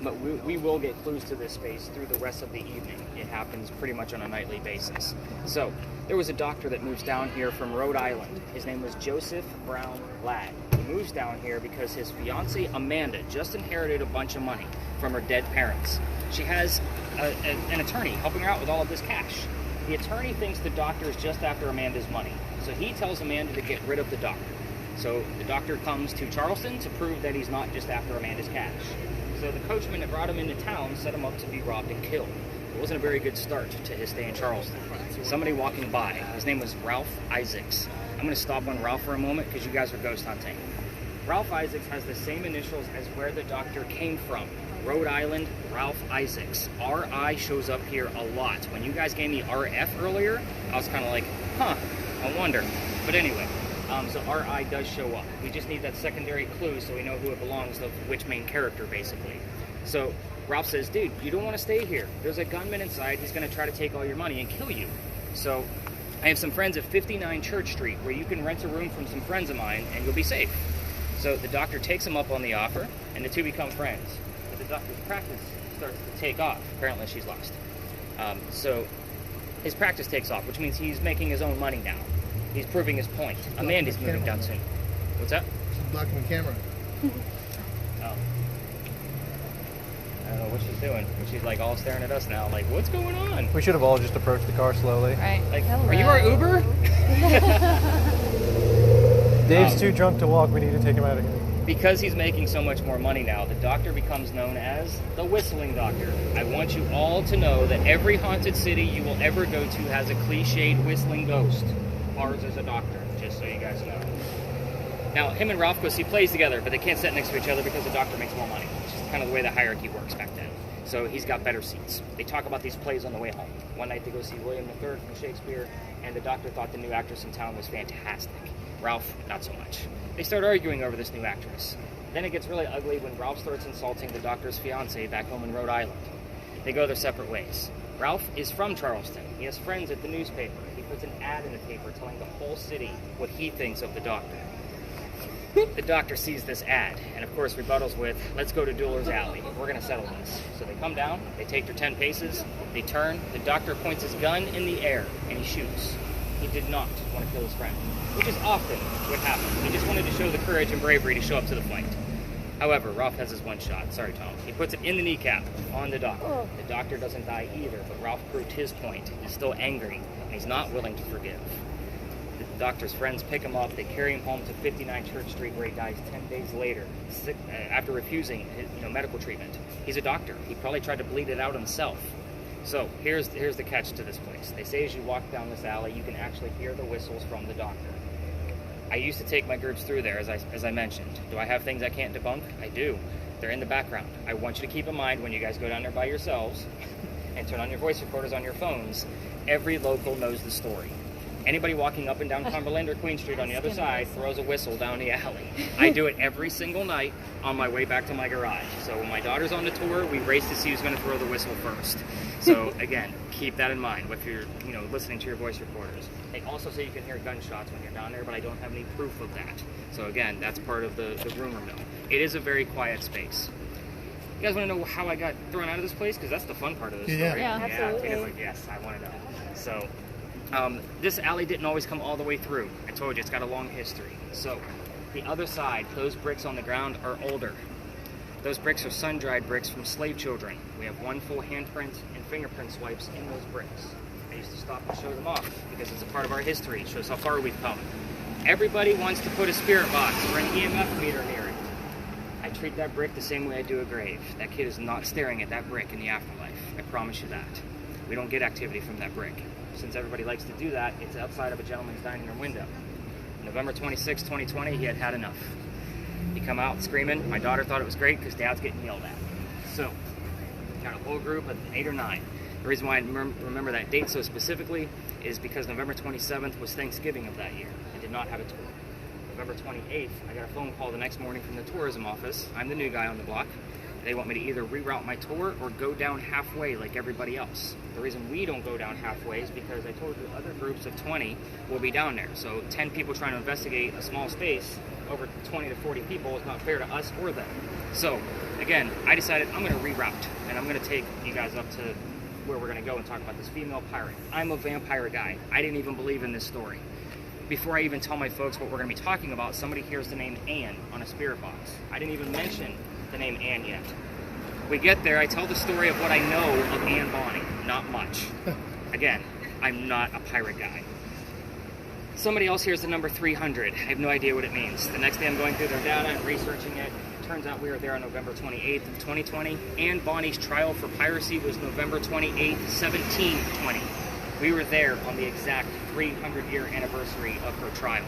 But we will get clues to this space through the rest of the evening. It happens pretty much on a nightly basis. So, there was a doctor that moves down here from Rhode Island. His name was Joseph Brown Ladd. He moves down here because his fiancée, Amanda, just inherited a bunch of money from her dead parents. She has an attorney helping her out with all of this cash. The attorney thinks the doctor is just after Amanda's money, so he tells Amanda to get rid of the doctor. So the doctor comes to Charleston to prove that he's not just after Amanda's cash. So the coachman that brought him into town set him up to be robbed and killed. It wasn't a very good start to his stay in Charleston. Somebody walking by, his name was Ralph Isaacs. I'm going to stop on Ralph for a moment because you guys are ghost hunting. Ralph Isaacs has the same initials as where the doctor came from. Rhode Island, Ralph Isaacs. RI shows up here a lot. When you guys gave me RF earlier, I was kind of like, huh, I wonder. But anyway, so RI does show up. We just need that secondary clue so we know who it belongs to, which main character, basically. So Ralph says, dude, you don't want to stay here. There's a gunman inside. He's going to try to take all your money and kill you. So I have some friends at 59 Church Street where you can rent a room from some friends of mine and you'll be safe. So the doctor takes him up on the offer and the two become friends. But the doctor's practice starts to take off. Apparently she's lost. So his practice takes off, which means he's making his own money now. He's proving his point. Amanda's moving down soon. What's that? She's blocking the camera. Oh. I don't know what she's doing. But she's like all staring at us now, like, what's going on? We should have all just approached the car slowly. Right. Like, Hello. are you our Uber? Dave's too drunk to walk. We need to take him out of here. Because he's making so much more money now, the doctor becomes known as the Whistling Doctor. I want you all to know that every haunted city you will ever go to has a cliched whistling ghost. Ours is a doctor, just so you guys know. Now, him and Ralph go see plays together, but they can't sit next to each other because the doctor makes more money, which is kind of the way the hierarchy works back then. So he's got better seats. They talk about these plays on the way home. One night they go see William III from Shakespeare, and the doctor thought the new actress in town was fantastic. Ralph, not so much. They start arguing over this new actress. Then it gets really ugly when Ralph starts insulting the doctor's fiancée back home in Rhode Island. They go their separate ways. Ralph is from Charleston. He has friends at the newspaper. He puts an ad in the paper telling the whole city what he thinks of the doctor. The doctor sees this ad, and of course rebuttals with, let's go to Duelers Alley. We're going to settle this. So they come down, they take their 10 paces, they turn, the doctor points his gun in the air, and he shoots. He did not want to kill his friend, which is often what happens. He just wanted to show the courage and bravery to show up to the fight. However, Ralph has his one shot. Sorry, Tom. He puts it in the kneecap on the doctor. The doctor doesn't die either, but Ralph proved his point. He's still angry, and he's not willing to forgive. The doctor's friends pick him up. They carry him home to 59 Church Street, where he dies 10 days later, after refusing medical treatment. He's a doctor. He probably tried to bleed it out himself. So here's the catch to this place. They say as you walk down this alley, you can actually hear the whistles from the doctor. I used to take my groups through there, as I mentioned. Do I have things I can't debunk? I do. They're in the background. I want you to keep in mind when you guys go down there by yourselves and turn on your voice recorders on your phones, every local knows the story. Anybody walking up and down Cumberland or Queen Street on the other side throws a whistle down the alley. I do it every single night on my way back to my garage. So when my daughter's on the tour, we race to see who's going to throw the whistle first. So again, keep that in mind if you're listening to your voice recorders. They also say you can hear gunshots when you're down there, but I don't have any proof of that. So again, that's part of the rumor mill. It is a very quiet space. You guys want to know how I got thrown out of this place? Because that's the fun part of this story. Yeah. Absolutely. Tina's like, yes, I want to know. So, this alley didn't always come all the way through. I told you, it's got a long history. So, the other side, those bricks on the ground are older. Those bricks are sun-dried bricks from slave children. We have one full handprint and fingerprint swipes in those bricks. I used to stop and show them off because it's a part of our history. It shows how far we've come. Everybody wants to put a spirit box or an EMF meter near it. I treat that brick the same way I do a grave. That kid is not staring at that brick in the afterlife. I promise you that. We don't get activity from that brick. Since everybody likes to do that, it's outside of a gentleman's dining room window. November 26, 2020, he had had enough. He come out screaming. My daughter thought it was great because Dad's getting yelled at. So, got a whole group of 8 or 9. The reason why I remember that date so specifically is because November 27th was Thanksgiving of that year. I did not have a tour. November 28th, I got a phone call the next morning from the tourism office. I'm the new guy on the block. They want me to either reroute my tour or go down halfway like everybody else. The reason we don't go down halfway is because I told you other groups of 20 will be down there. So 10 people trying to investigate a small space over 20 to 40 people is not fair to us or them. So again, I decided I'm going to reroute and I'm going to take you guys up to where we're going to go and talk about this female pirate. I'm a vampire guy. I didn't even believe in this story. Before I even tell my folks what we're going to be talking about, somebody hears the name Anne on a spirit box. I didn't even mention the name Anne yet. We get there, I tell the story of what I know of Anne Bonny. Not much. Again, I'm not a pirate guy. Somebody else hears the number 300. I have no idea what it means. The next day I'm going through their data and researching it. Turns out we were there on November 28th of 2020. Anne Bonny's trial for piracy was November 28th, 1720. We were there on the exact 300-year anniversary of her trial.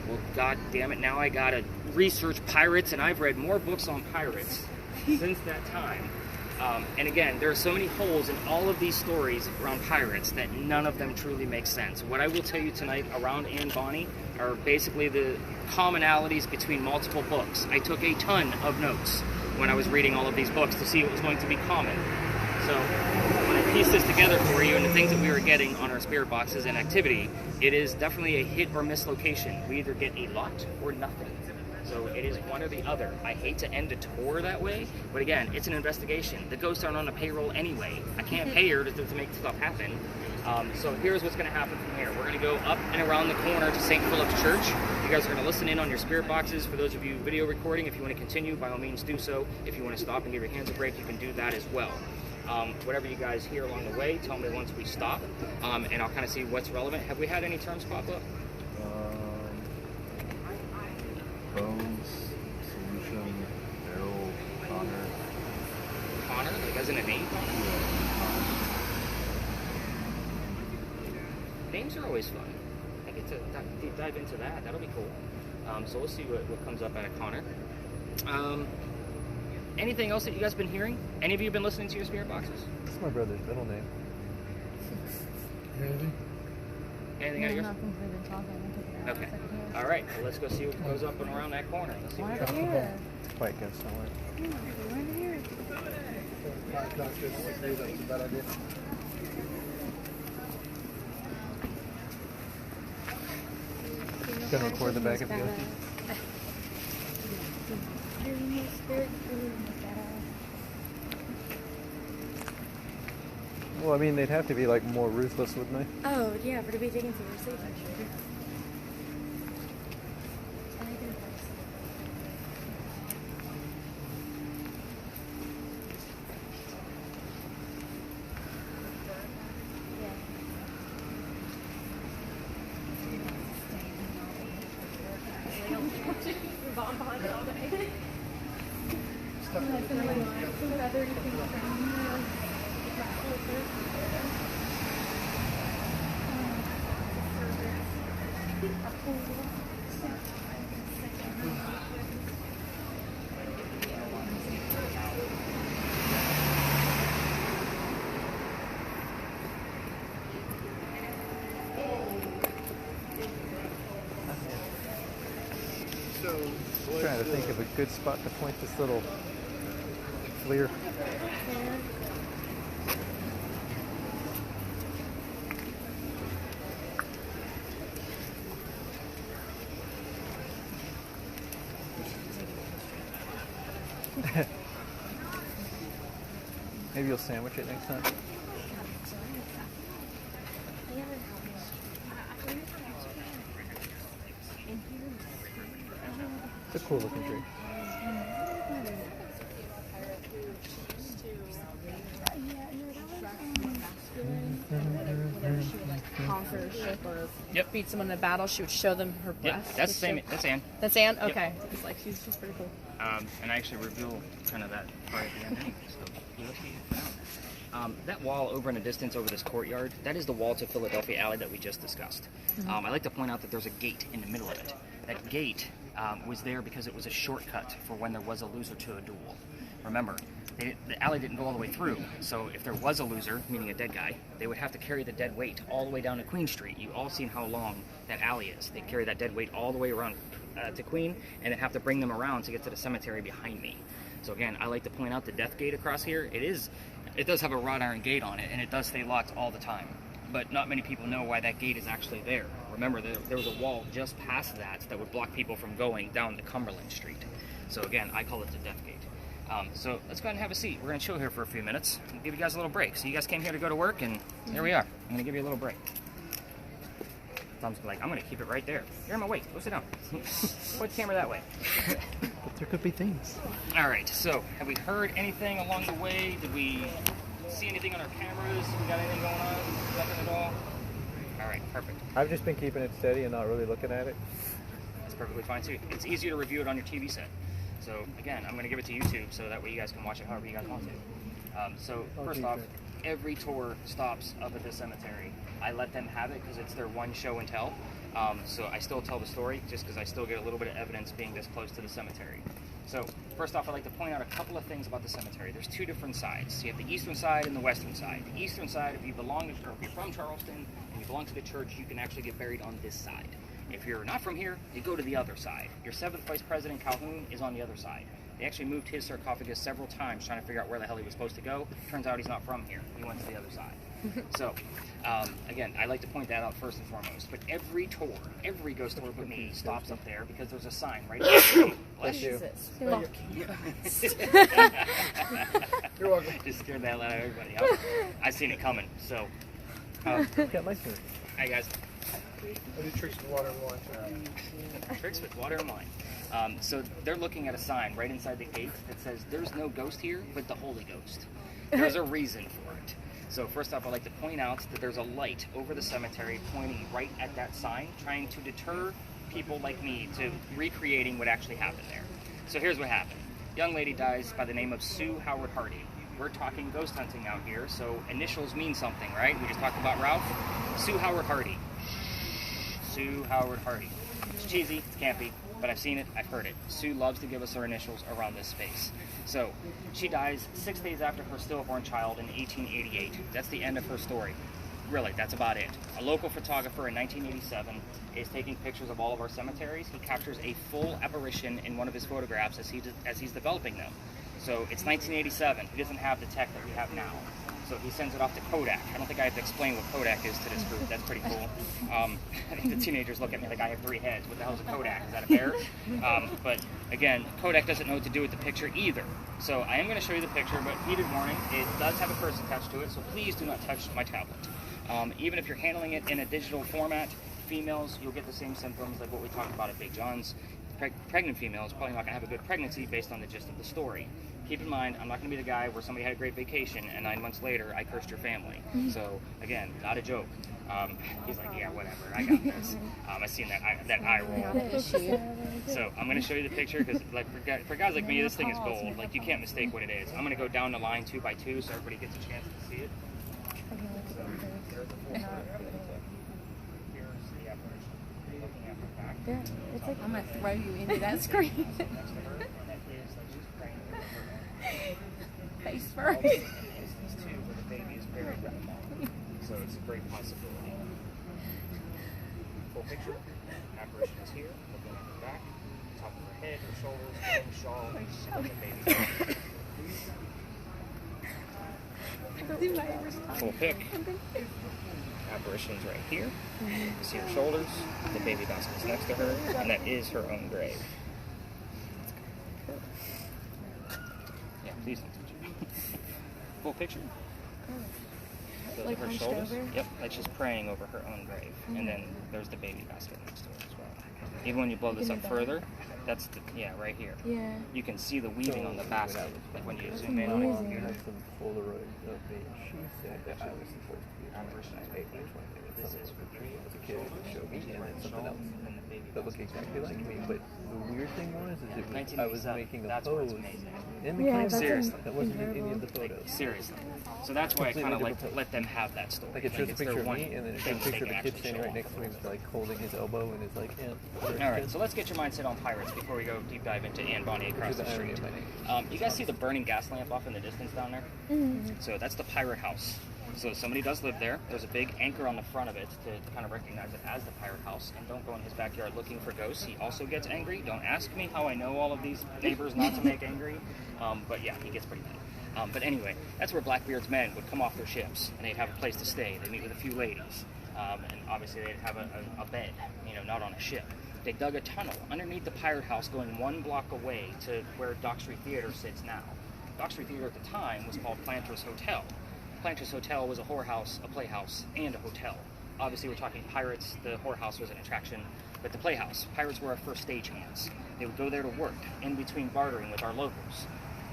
Well, god damn it, now I gotta research pirates, and I've read more books on pirates since that time. And again, there are so many holes in all of these stories around pirates that none of them truly make sense. What I will tell you tonight around Anne Bonny are basically the commonalities between multiple books. I took a ton of notes when I was reading all of these books to see what was going to be common. So when I piece this together for you and the things that we were getting on our spirit boxes and activity, it is definitely a hit or miss location. We either get a lot or nothing. So it is one or the other. I hate to end a tour that way, but again, it's an investigation. The ghosts aren't on a payroll anyway. I can't pay her to make stuff happen. So here's what's going to happen from here. We're going to go up and around the corner to St. Philip's Church. You guys are going to listen in on your spirit boxes. For those of you video recording, if you want to continue, by all means do so. If you want to stop and give your hands a break, you can do that as well. Whatever you guys hear along the way, tell me once we stop, and I'll kind of see what's relevant. Have we had any terms pop up? Bones, Solution, Daryl, Connor. Connor? Like as in a name? Names are always fun. I get to dive into that. That'll be cool. So we'll see what comes up out of Connor. Anything else that you guys been hearing? Any of you been listening to your spirit boxes? That's my brother's middle name. Andy? Anything out of yours? Nothing we've been talking. Okay. All right. Well, let's go see what goes up and around that corner. Let's see what we got. Quiet ghost, don't worry. That's a bad idea. Gonna record the back of the OT. Well, I mean, they'd have to be like more ruthless, wouldn't they? Oh, yeah, but to be taken to your safe, actually. I'm trying to think of a good spot to point this little FLIR. Maybe you'll sandwich it next time. It's a cool looking tree. Conquer a ship or Yep. beat someone in a battle, she would show them her Yeah, breast. that's the same. That's Anne. That's Anne? Okay. It's like, she's pretty cool. And I actually reveal kind of that part at the end anyway. So you'll see it now. That wall over in the distance over this courtyard, that is the wall to Philadelphia Alley that we just discussed. I like to point out that there's a gate in the middle of it. That gate was there because it was a shortcut for when there was a loser to a duel. Remember, the alley didn't go all the way through, so if there was a loser, meaning a dead guy, they would have to carry the dead weight all the way down to Queen Street. You all seen how long that alley is. They carry that dead weight all the way around to Queen, and then have to bring them around to get to the cemetery behind me. So again, I like to point out the death gate across here. It does have a wrought iron gate on it, and it does stay locked all the time. But not many people know why that gate is actually there. Remember, there was a wall just past that would block people from going down to Cumberland Street. So again, I call it the death gate. So let's go ahead and have a seat. We're going to chill here for a few minutes and give you guys a little break. So you guys came here to go to work, and here we are. I'm going to give you a little break. Tom's like, I'm going to keep it right there. You're in my way. Go sit down. Point the camera that way. But there could be things. All right, so have we heard anything along the way? Did we see anything on our cameras? We got anything going on? Nothing at all? All right, perfect. I've just been keeping it steady and not really looking at it. That's perfectly fine too. It's easier to review it on your TV set. So again, I'm going to give it to YouTube so that way you guys can watch it however you guys want to. So first off, every tour stops up at this cemetery. I let them have it because it's their one show and tell. So I still tell the story just because I still get a little bit of evidence being this close to the cemetery. So first off, I'd like to point out a couple of things about the cemetery. There's two different sides. You have the eastern side and the western side. The eastern side, if you belong to, or if you're from Charleston and you belong to the church, you can actually get buried on this side. If you're not from here, you go to the other side. Your 7th Vice President Calhoun is on the other side. They actually moved his sarcophagus several times trying to figure out where the hell he was supposed to go. Turns out he's not from here. He went to the other side. So, again, I like to point that out first and foremost. But every tour, every ghost tour but me stops up there because there's a sign right there. Bless you. You're welcome. Just scared the hell out of everybody. I've seen it coming. So, Got my shirt. hi guys. I do tricks with water and wine. Tricks with water and wine. So they're looking at a sign right inside the gate that says, "There's no ghost here, but the Holy Ghost." There's a reason for it. So first off, I'd like to point out that there's a light over the cemetery pointing right at that sign, trying to deter people like me to recreating what actually happened there. So here's what happened. Young lady dies by the name of Sue Howard Hardy. We're talking ghost hunting out here, so initials mean something, right? We just talked about Ralph. Sue Howard Hardy. Sue Howard Hardy. It's cheesy, it's campy, but I've seen it, I've heard it. Sue loves to give us her initials around this space. So, she dies 6 days after her stillborn child in 1888. That's the end of her story. Really, that's about it. A local photographer in 1987 is taking pictures of all of our cemeteries. He captures a full apparition in one of his photographs as he's developing them. So, it's 1987. He doesn't have the tech that we have now. So he sends it off to Kodak. I don't think I have to explain what Kodak is to this group. That's pretty cool. I think the teenagers look at me like I have 3 heads. What the hell is a Kodak? Is that a bear? But again, Kodak doesn't know what to do with the picture either. So I am going to show you the picture, but heated warning, it does have a curse attached to it, so please do not touch my tablet. Even if you're handling it in a digital format, females, you'll get the same symptoms like what we talked about at Big John's. Pregnant females probably not going to have a good pregnancy based on the gist of the story. Keep in mind, I'm not going to be the guy where somebody had a great vacation and 9 months later I cursed your family. So again, not a joke. He's like, yeah, whatever, I got this. I've seen that eye roll. So I'm going to show you the picture because, like, for guys like me, this thing is gold. Like, you can't mistake what it is. I'm going to go down the line 2 by 2 so everybody gets a chance to see it. So here's the full picture. Here's the apparition. Looking at her back. Yeah, it's like I'm gonna throw you into that screen. Next to her, and that is like she's praying over her. Face Also, first. there's an instance too where the baby is buried right now. So it's a great possibility. Full picture. Apparition is here, looking at her back, top of her head, her shoulders, her shawl, and the baby. Full pic. Apparition's right here. You see her shoulders, the baby basket's next to her, and that is her own grave. Yeah, please don't touch it. Full picture. Those Like are her hunched shoulders. over? Yep, like she's praying over her own grave. And then there's the baby basket next to it as well. Even when you blow this in up the further, that's the, yeah, right here. Yeah. You can see the weaving on the basket. Like when you That's zoom in on a amazing. You computer. had some Polaroids of me. She said that I was supposed to be a person. I hate which one thing. It's something with me as a kid. It would show me and then something else that looked exactly like me. But the weird thing was, is I was making a That's where it's pose amazing. in the Yeah, camera that's Seriously. that wasn't in any of the Like, photos. seriously. So that's why I Completely kind of like different to let them have that story. Like it shows a it's their picture of one me, and then it thing shows a they picture of can the kid actually standing show right next to me, off. like holding his elbow and is like, yeah. All right, so let's get your mindset on pirates before we go deep dive into Anne Bonny across the The irony street. of my name. You guys see the burning gas lamp off in the distance down there? So that's the pirate house. So somebody does live there. There's a big anchor on the front of it to kind of recognize it as the pirate house. And don't go in his backyard looking for ghosts. He also gets angry. Don't ask me how I know all of these neighbors not to make angry. But yeah, he gets pretty mad. But anyway, that's where Blackbeard's men would come off their ships, and they'd have a place to stay. They'd meet with a few ladies, and obviously they'd have a bed, not on a ship. They dug a tunnel underneath the pirate house going 1 block away to where Dock Street Theater sits now. Dock Street Theater at the time was called Planters Hotel. Planters Hotel was a whorehouse, a playhouse, and a hotel. Obviously we're talking pirates, the whorehouse was an attraction, but the playhouse, pirates were our first stagehands. They would go there to work, in between bartering with our locals.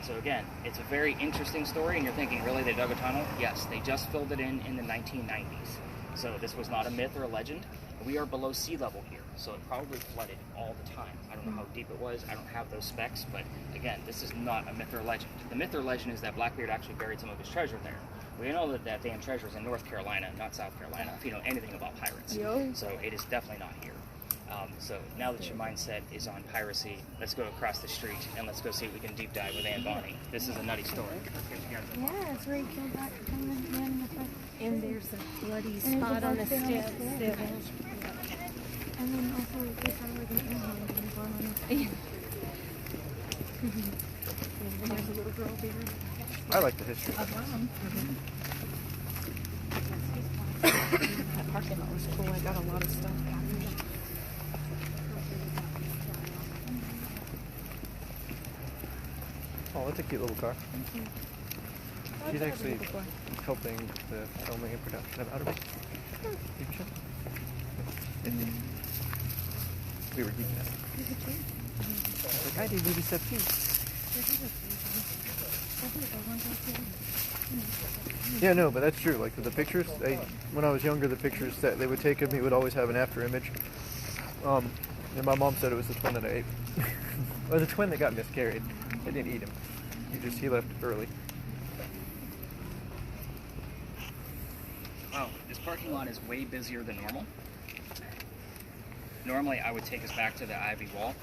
So again, it's a very interesting story, and you're thinking, really, they dug a tunnel? Yes, they just filled it in the 1990s. So this was not a myth or a legend. We are below sea level here, so it probably flooded all the time. I don't know how deep it was, I don't have those specs, but again, this is not a myth or legend. The myth or legend is that Blackbeard actually buried some of his treasure there. We know that that damn treasure is in North Carolina, not South Carolina, if you know anything about pirates. So it is definitely not here. So now that your mindset is on piracy, let's go across the street and let's go see if we can deep dive with Anne Bonny. This is a nutty story. Let's get you guys Yeah, it's where he killed that man in the front. And there's a bloody And spot on the there's a steps. blood stain on the stairs. And then also they found like an animal in the bottom of the And there's a little girl there. I like the history. That parking lot was cool. I got a lot of stuff. Oh, that's a cute little car. She's actually helping the filming and production of Outer Banks. TV show. We were geeking out. I was like, I do movie stuff too. Yeah, no, but that's true. Like the pictures, when I was younger, the pictures that they would take of me would always have an after image. And my mom said it was the twin that I ate. Or the twin that got miscarried. I didn't eat him. He left early. Oh, this parking lot is way busier than normal. Normally, I would take us back to the Ivy Wall.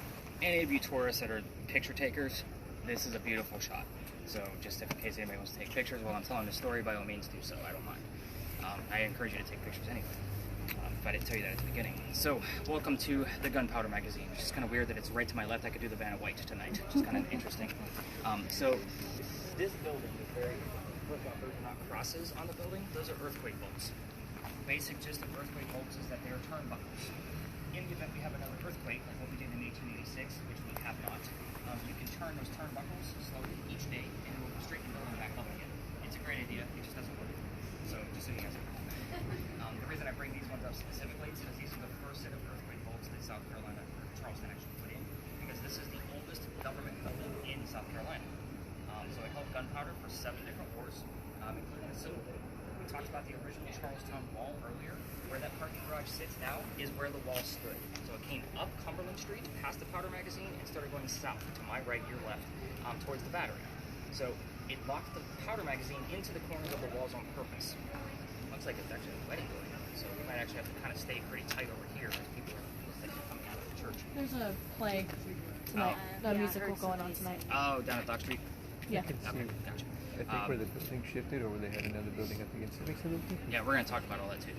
Any of you tourists that are picture takers, this is a beautiful shot. So just in case anybody wants to take pictures while I'm telling the story, by all means do so. I don't mind. I encourage you to take pictures anyway, if I didn't tell you that at the beginning. So, welcome to the Gunpowder Magazine. It's just kind of weird that it's right to my left. I could do the Vanna White tonight, which is kind of interesting. So, this building is very, look out, those are not crosses on the building. Those are earthquake bolts. Basic gist of earthquake bolts is that they are turnbuckles. In the event we have another earthquake, like what we did in 1886, which we have not, you can turn those turnbuckles slowly each day, and it will straighten the building back up again. It's a great idea, it just doesn't work. So, just so you guys know. The reason I bring these ones up specifically is because these are the first set of earthquake bolts that South Carolina, or Charleston actually put in, because this is the oldest government building in South Carolina. So it held gunpowder for 7 different wars, including the Civil War. We talked about the original Charlestown Wall earlier. Where that parking garage sits now is where the wall stood. So it came up Cumberland Street, past the powder magazine, and started going south, to my right, your left, towards the battery. So it locked the powder magazine into the corners of the walls on purpose. Looks like it's actually a wedding going on, so we might actually have to kind of stay pretty tight over here as people look like they're coming out of the church. There's a play tonight, a musical going on tonight. Oh, down at Dock Street? Yeah. Okay, gotcha. I think where the building shifted or where they had another building up against it makes it a little different. Yeah, we're going to talk about all that too.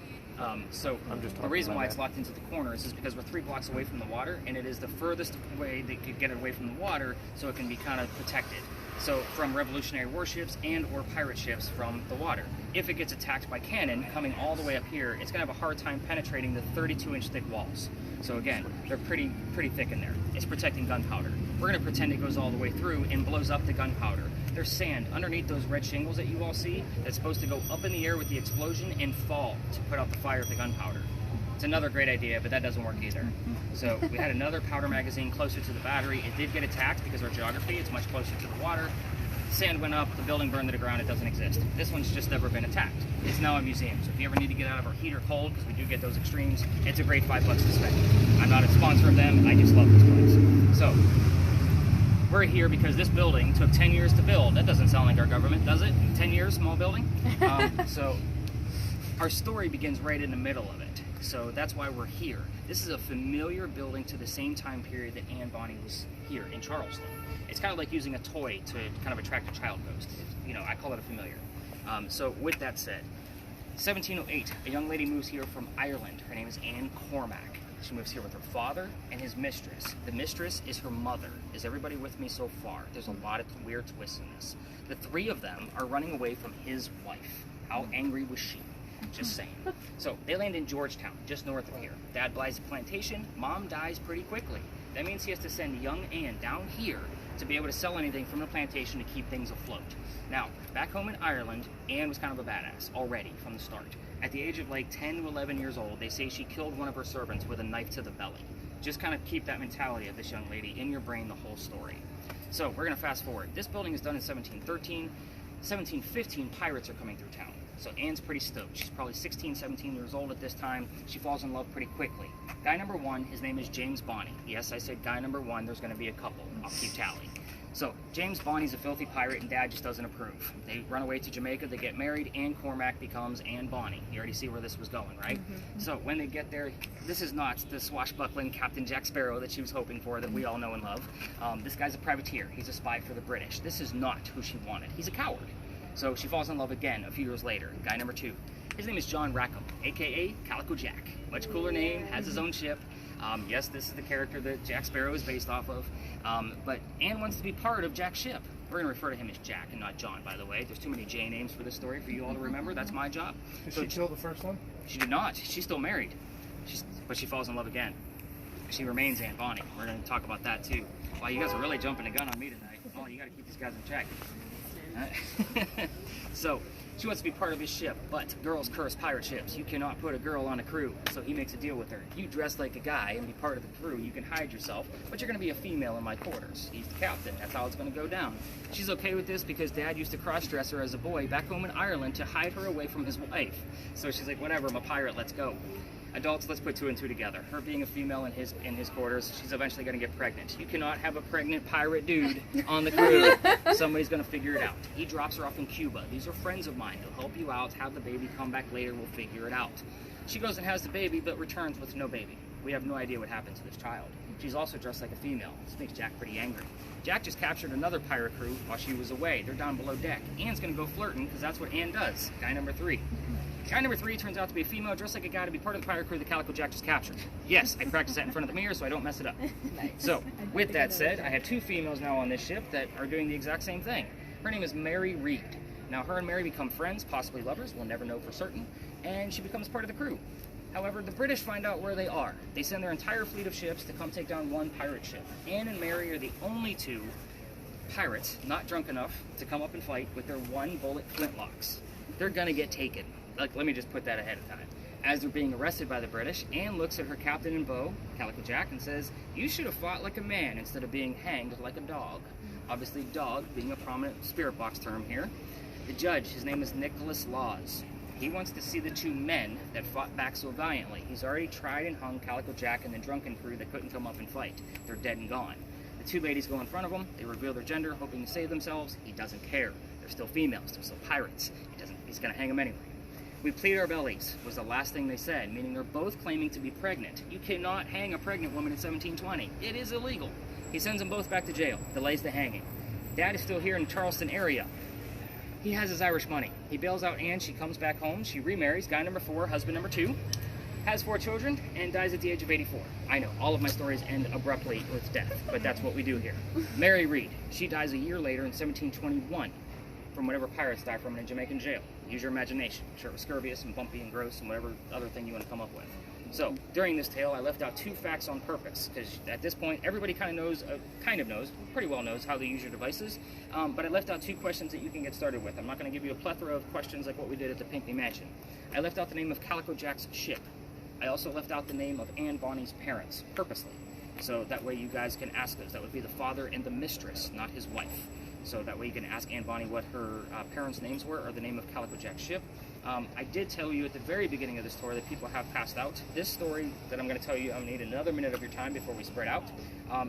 So the reason why it's locked into the corners is because we're 3 blocks away from the water, and it is the furthest way they could get it away from the water so it can be kind of protected. So from Revolutionary warships and or pirate ships from the water. If it gets attacked by cannon coming all the way up here, it's going to have a hard time penetrating the 32-inch thick walls. So again, they're pretty thick in there. It's protecting gunpowder. We're going to pretend it goes all the way through and blows up the gunpowder. There's sand underneath those red shingles that you all see that's supposed to go up in the air with the explosion and fall to put out the fire of the gunpowder. It's another great idea, but that doesn't work either. So we had another powder magazine closer to the battery. It did get attacked because of our geography. It's much closer to the water. Sand went up, the building burned to the ground, it doesn't exist. This one's just never been attacked. It's now a museum, so if you ever need to get out of our heat or cold, because we do get those extremes, it's a great $5 to spend. I'm not a sponsor of them, I just love this place. So, we're here because this building took 10 years to build. That doesn't sound like our government, does it? 10 years, small building? So, our story begins right in the middle of it. So that's why we're here. This is a familiar building to the same time period that Anne Bonny was here in Charleston. It's kind of like using a toy to kind of attract a child ghost. You know, I call it a familiar. So with that said, 1708, a young lady moves here from Ireland. Her name is Anne Cormac. She moves here with her father and his mistress. The mistress is her mother. Is everybody with me so far? There's a lot of weird twists in this. The three of them are running away from his wife. How angry was she? Just saying. So they land in Georgetown, just north of here. Dad buys a plantation, mom dies pretty quickly. That means he has to send young Anne down here to be able to sell anything from the plantation to keep things afloat. Now, back home in Ireland, Anne was kind of a badass already from the start. At the age of like 10 to 11 years old, they say she killed one of her servants with a knife to the belly. Just kind of keep that mentality of this young lady in your brain the whole story. So we're going to fast forward. This building is done in 1713. 1715, pirates are coming through town. So Anne's pretty stoked. She's probably 16, 17 years old at this time. She falls in love pretty quickly. Guy number one, his name is James Bonny. Yes, I said guy number one, there's going to be a couple. I'll keep tally. So James Bonny's a filthy pirate and Dad just doesn't approve. They run away to Jamaica, they get married, Anne Cormac becomes Anne Bonny. You already see where this was going, right? So when they get there, this is not the swashbuckling Captain Jack Sparrow that she was hoping for that we all know and love. This guy's a privateer. He's a spy for the British. This is not who she wanted. He's a coward. So she falls in love again a few years later. Guy number two. His name is John Rackham, aka Calico Jack. Much cooler name, has his own ship. Yes, this is the character that Jack Sparrow is based off of. But Anne wants to be part of Jack's ship. We're going to refer to him as Jack and not John, by the way. There's too many J names for this story for you all to remember. That's my job. Did she kill the first one? She did not. She's still married. But she falls in love again. She remains Anne Bonny. We're going to talk about that too. Wow, you guys are really jumping the gun on me tonight. Oh, you got to keep these guys in check. So she wants to be part of his ship, but girls curse pirate ships. You cannot put a girl on a crew, so he makes a deal with her. You dress like a guy and be part of the crew. You can hide yourself, but you're going to be a female in my quarters. He's the captain. That's how it's going to go down. She's okay with this because Dad used to cross-dress her as a boy back home in Ireland to hide her away from his wife. So she's like, whatever, I'm a pirate, let's go. Adults, let's put two and two together. Her being a female in his quarters, she's eventually going to get pregnant. You cannot have a pregnant pirate dude on the crew. Somebody's going to figure it out. He drops her off in Cuba. These are friends of mine. They'll help you out, have the baby, come back later, we'll figure it out. She goes and has the baby, but returns with no baby. We have no idea what happened to this child. She's also dressed like a female. This makes Jack pretty angry. Jack just captured another pirate crew while she was away. They're down below deck. Anne's going to go flirting because that's what Anne does. Guy number three. Guy number three turns out to be a female dressed like a guy to be part of the pirate crew that Calico Jack just captured. Yes, I practice that in front of the mirror so I don't mess it up. Nice. So, with that said, I have two females now on this ship that are doing the exact same thing. Her name is Mary Reed. Now, her and Mary become friends, possibly lovers, we'll never know for certain, and she becomes part of the crew. However, the British find out where they are. They send their entire fleet of ships to come take down one pirate ship. Anne and Mary are the only two pirates not drunk enough to come up and fight with their one-bullet flintlocks. They're gonna get taken. Like, let me just put that ahead of time. As they're being arrested by the British, Anne looks at her captain and beau, Calico Jack, and says, "You should have fought like a man instead of being hanged like a dog." Obviously, dog being a prominent spirit box term here. The judge, his name is Nicholas Laws. He wants to see the two men that fought back so valiantly. He's already tried and hung Calico Jack and the drunken crew that couldn't come up and fight. They're dead and gone. The two ladies go in front of him. They reveal their gender, hoping to save themselves. He doesn't care. They're still females. They're still pirates. He's going to hang them anyway. "We plead our bellies," was the last thing they said, meaning they're both claiming to be pregnant. You cannot hang a pregnant woman in 1720. It is illegal. He sends them both back to jail, delays the hanging. Dad is still here in the Charleston area. He has his Irish money. He bails out Anne, she comes back home, she remarries, guy number 4, husband number 2, has 4 children, and dies at the age of 84. I know, all of my stories end abruptly with death, but that's what we do here. Mary Reed, she dies a year later in 1721 from whatever pirates die from in a Jamaican jail. Use your imagination. I'm sure it was scurvious and bumpy and gross and whatever other thing you want to come up with. So during this tale, I left out 2 facts on purpose, because at this point, everybody kind of knows, pretty well knows how to use your devices. But I left out 2 questions that you can get started with. I'm not going to give you a plethora of questions like what we did at the Pinckney Mansion. I left out the name of Calico Jack's ship. I also left out the name of Anne Bonny's parents, purposely. So that way you guys can ask those. That would be the father and the mistress, not his wife. So that way you can ask Anne Bonny what her parents' names were, or the name of Calico Jack's ship. I did tell you at the very beginning of the story that people have passed out. This story that I'm going to tell you, I'm going to need another minute of your time before we spread out,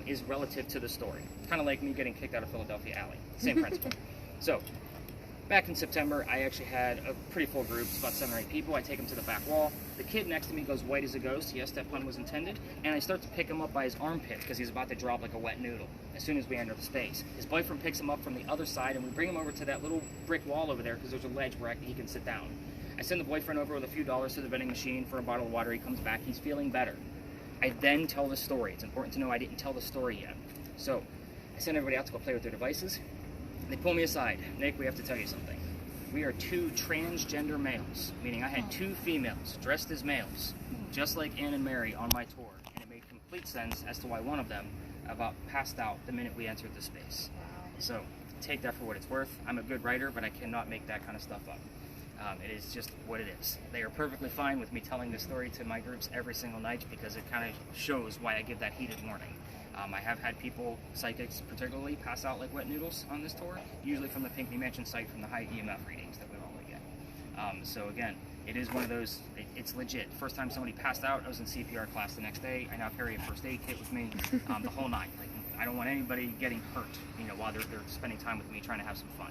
is relative to the story. Kind of like me getting kicked out of Philadelphia Alley. Same principle. So, back in September, I actually had a pretty full group, it's about 7 or 8 people. I take him to the back wall. The kid next to me goes white as a ghost. Yes, that pun was intended. And I start to pick him up by his armpit because he's about to drop like a wet noodle as soon as we enter the space. His boyfriend picks him up from the other side, and we bring him over to that little brick wall over there because there's a ledge where he can sit down. I send the boyfriend over with a few dollars to the vending machine for a bottle of water. He comes back. He's feeling better. I then tell the story. It's important to know I didn't tell the story yet. So I send everybody out to go play with their devices. They pull me aside. Nick, we have to tell you something. We are 2 transgender males, meaning I had 2 females dressed as males, just like Anne and Mary on my tour. And it made complete sense as to why one of them about passed out the minute we entered the space. So take that for what it's worth. I'm a good writer, but I cannot make that kind of stuff up. It is just what it is. They are perfectly fine with me telling this story to my groups every single night because it kind of shows why I give that heated warning. I have had people, psychics particularly, pass out like wet noodles on this tour, usually from the Pinckney Mansion site from the high EMF readings that we normally get. So again, it is one of those, it's legit. First time somebody passed out, I was in CPR class the next day. I now carry a first aid kit with me the whole night. Like, I don't want anybody getting hurt, while they're spending time with me trying to have some fun.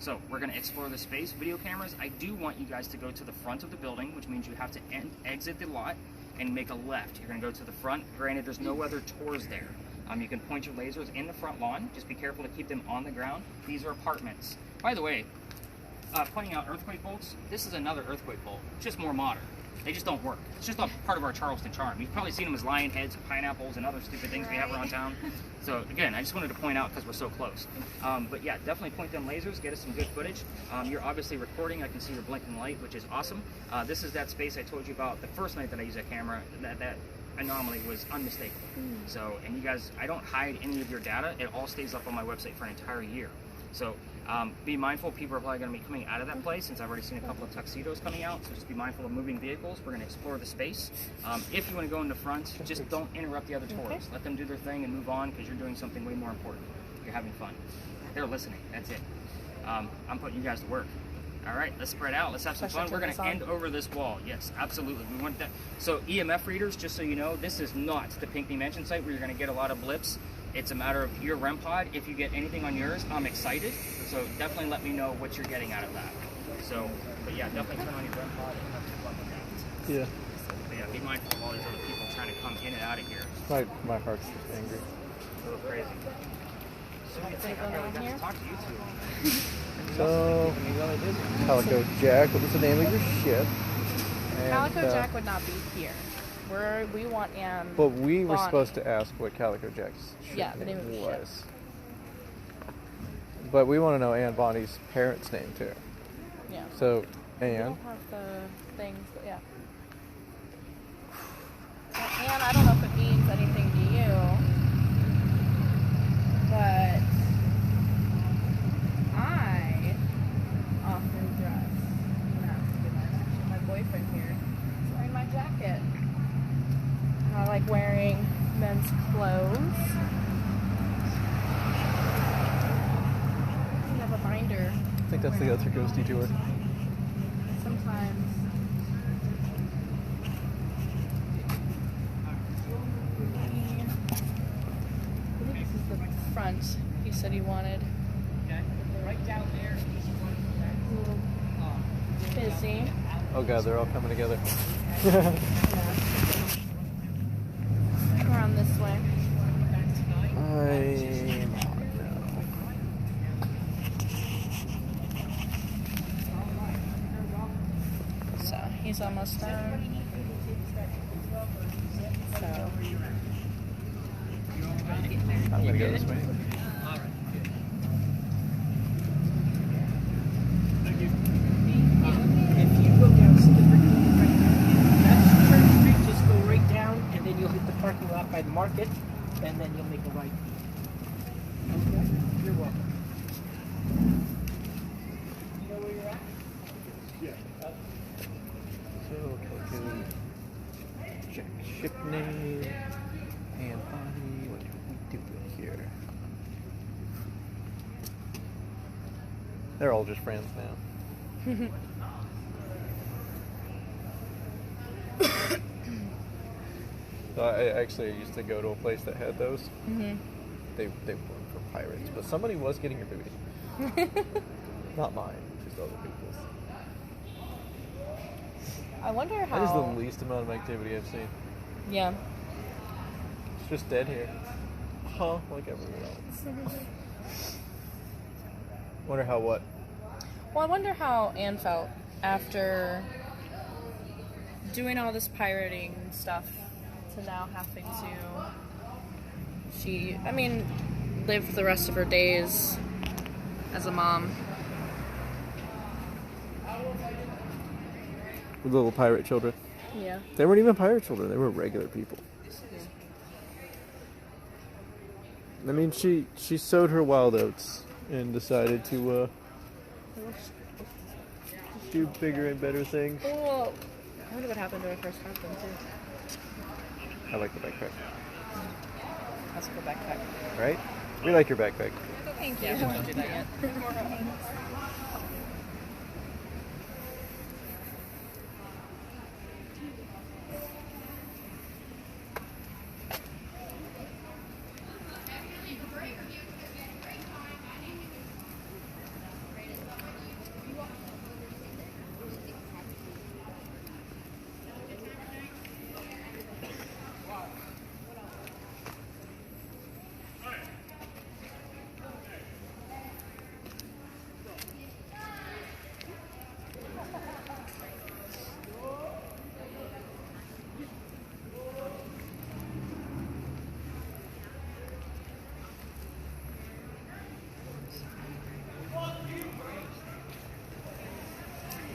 So we're going to explore the space. Video cameras, I do want you guys to go to the front of the building, which means you have to exit the lot and make a left. You're going to go to the front. Granted, there's no other tours there. You can point your lasers in the front lawn. Just be careful to keep them on the ground. These are apartments. By the way, pointing out earthquake bolts, this is another earthquake bolt, just more modern. They just don't work. It's just a part of our Charleston charm. You've probably seen them as lion heads and pineapples and other stupid things we have around town. So again, I just wanted to point out because we're so close. But yeah, definitely point them lasers, get us some good footage. You're obviously recording. I can see your blinking light, which is awesome. This is that space I told you about the first night that I used that camera. That anomaly was unmistakable. So, and you guys, I don't hide any of your data. It all stays up on my website for an entire year. So be mindful, people are probably going to be coming out of that place since I've already seen a couple of tuxedos coming out, so just be mindful of moving vehicles. We're going to explore the space. If you want to go in the front, just don't interrupt the other tours. Let them do their thing and move on because you're doing something way more important. You're having fun. They're listening. That's it. I'm putting you guys to work. All right, let's spread out. Let's have some fun. We're going to end over this wall. Yes, absolutely. We want that. So EMF readers, just so you know, this is not the Pinckney Mansion site where you're going to get a lot of blips. It's a matter of your REM pod. If you get anything on yours, I'm excited. So definitely let me know what you're getting out of that. So, but yeah, definitely turn on your REM pod and have some fun with that. Yeah. But yeah, be mindful of all these other people trying to come in and out of here. My heart's just angry. A little crazy. So I think I got to talk to you two. So, Calico Jack, what was the name of your ship? And, Calico Jack would not be here. We want Anne. But we were Bonny. supposed to ask what Calico Jack's ship the name of the ship. was. But we want to know Anne Bonny's parents' name too. Yeah. So, We Anne. don't have the things, but yeah. Well, Anne, I don't know if it means anything to you, but I often dress. My boyfriend here is wearing my jacket. I like wearing men's clothes. I have a binder. I think that's the other ghosty tour. Sometimes. I think this is the front he said he wanted. Okay. Right down there. A little busy. Oh god, they're all coming together. Around this way. So he's almost done. So I'm gonna go this way. If you go down Slippery Hill right now, that's Church Street, just go They're all just friends now. So I actually used to go to a place that had those. Mm-hmm. They weren't for pirates, but somebody was getting your booty. Not mine, just other people's. I wonder how. That is the least amount of activity I've seen. Yeah. It's just dead here. Huh? Like everyone else. Wonder how what? Well, I wonder how Anne felt after doing all this pirating stuff to now having to. Live the rest of her days as a mom. With little pirate children. Yeah. They weren't even pirate children, they were regular people. I mean, she sowed her wild oats and decided to do bigger and better things. Well, I wonder what happened to her first husband, too. I like the backpack. That's a cool backpack. Right? We like your backpack. Thank you. Yeah, we won't do that yet.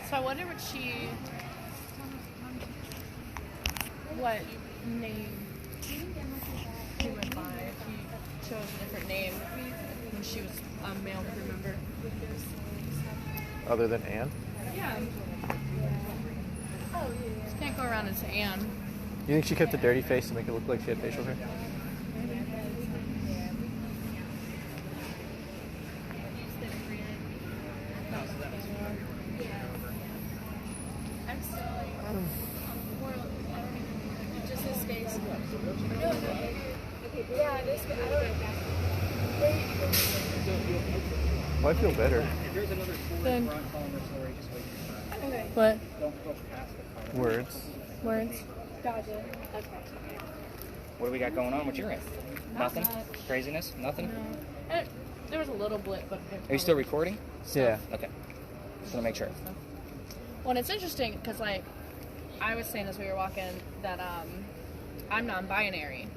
So I wonder what name she went by. If she chose a different name when she was a male crew member. Other than Anne? Yeah. Just can't go around as Anne. You think she kept a dirty face to make it look like she had facial hair? Well, I feel better. If there's another story, Then- Ron telling the story, just wait your time. What? Don't push past the car. Words. Words? What do we got going on with your end? Nothing? Craziness? Nothing? There was a little blip, but... Are you still recording? Yeah. Okay. Just want to make sure. Well, and it's interesting because, like, I was saying as we were walking that I'm non-binary,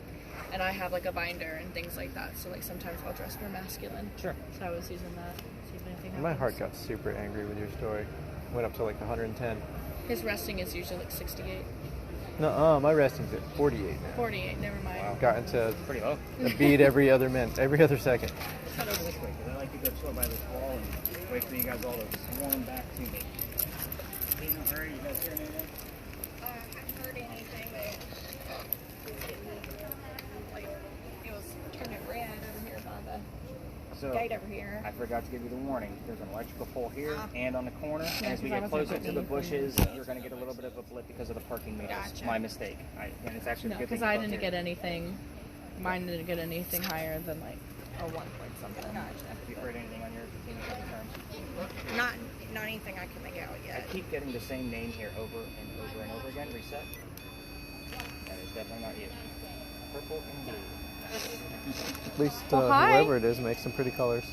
and I have like a binder and things like that. So like sometimes I'll dress more masculine. Sure. So I was using that. See if anything happens. My heart got super angry with your story. Went up to like 110. His resting is usually like 68, No, my resting's at 48 now. 48. Never mind. Gotten to Pretty low. a beat every other second. Let's head over this way, because I like to go chill by this wall and wait for you guys all to swarm back to me. You know, Ari, you guys hear anything? I haven't heard anything, but like it was turning red over here by the So, gate over here. I forgot to give you the warning. There's an electrical pole here and on the corner. Yeah, And as we 'cause I get wasn't closer to looking the for bushes, you're going to get a little bit of a blip because of the parking meters. Gotcha. My mistake. And it's actually No, a good thing. because I you both didn't here. get anything. Mine didn't get anything higher than like a 1 point something. Have you heard anything on your teenage returns? Not anything I can make out I yet. keep getting the same name here over and over and over again. Reset. That is definitely not you. Purple and blue. At least Well, hi. whoever it is makes some pretty colors.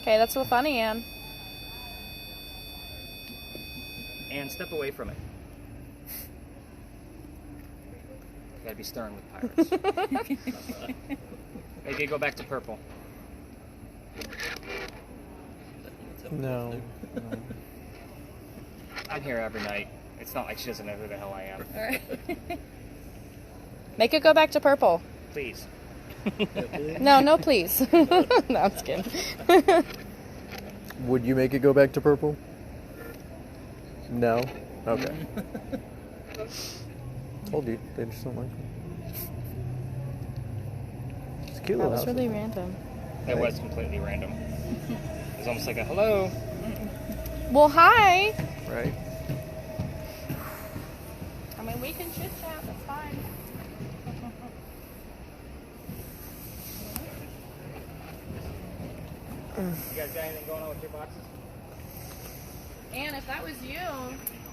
Okay, that's so funny, Anne. And step away from it. You gotta be stern with pirates. Maybe go back to purple. No. I'm here every night. It's not like she doesn't know who the hell I am. All right. Make it go back to purple. Please. No, please. No, I'm just kidding. Would you make it go back to purple? No? Okay. Told you, they just don't like me. cute little house. really random. That was completely random. It was almost like a hello. Well, hi. Right? I mean, we can chit chat. That's fine. You guys got anything going on with your boxes? And if that was you,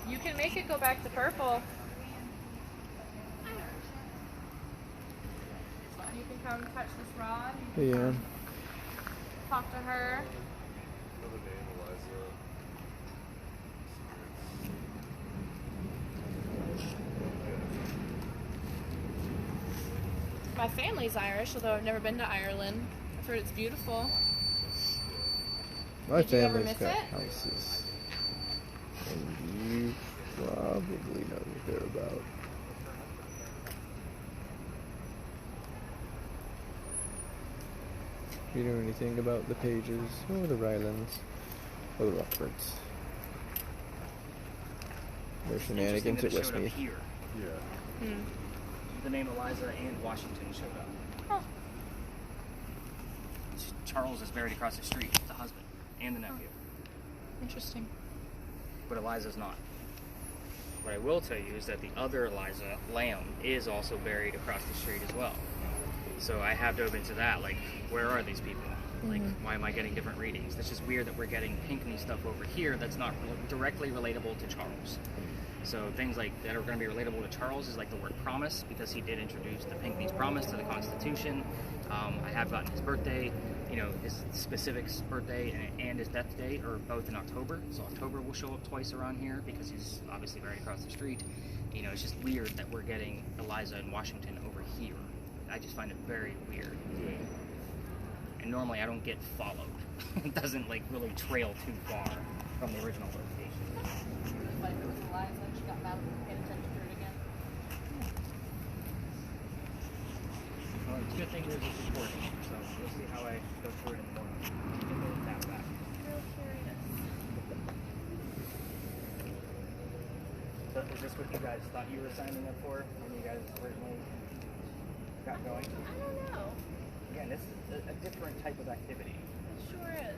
you can make it go back to purple. You can come touch this rod. You can Yeah. come talk to her. Another name, Eliza. My family's Irish, although I've never been to Ireland. I've heard it's beautiful. My Did you ever family's miss got it? houses. And you probably know what they're about. You know anything about the pages or the Rylands or the Rockfords? Their Interesting shenanigans that at it showed up Westmeath. here. Yeah. The name Eliza and Washington showed up. Huh. Charles is married across the street with the husband and the nephew, Interesting. but Eliza's not. What I will tell you is that the other Eliza, Lamb, is also buried across the street as well. So I have dove into that, like, where are these people? Like, why am I getting different readings? It's just weird that we're getting Pinckney stuff over here that's not directly relatable to Charles. So things like that are going to be relatable to Charles is like the word promise, because he did introduce the Pinckney's promise to the Constitution. I have gotten his birthday, you know, his specific birthday and his death date are both in October. So October will show up twice around here because he's obviously right across the street. You know, it's just weird that we're getting Eliza and Washington over here. I just find it very weird. And normally I don't get followed. It doesn't like really trail too far from the original location. Like it was Eliza and she got mad at me and paid attention to it again. Well, it's a good thing yours is recording, so we'll see how I go through it in the morning. Get a little tap back. Real curious. So is this what you guys thought you were signing up for when you guys originally got going? I don't know. Again, this is a different type of activity. It sure is.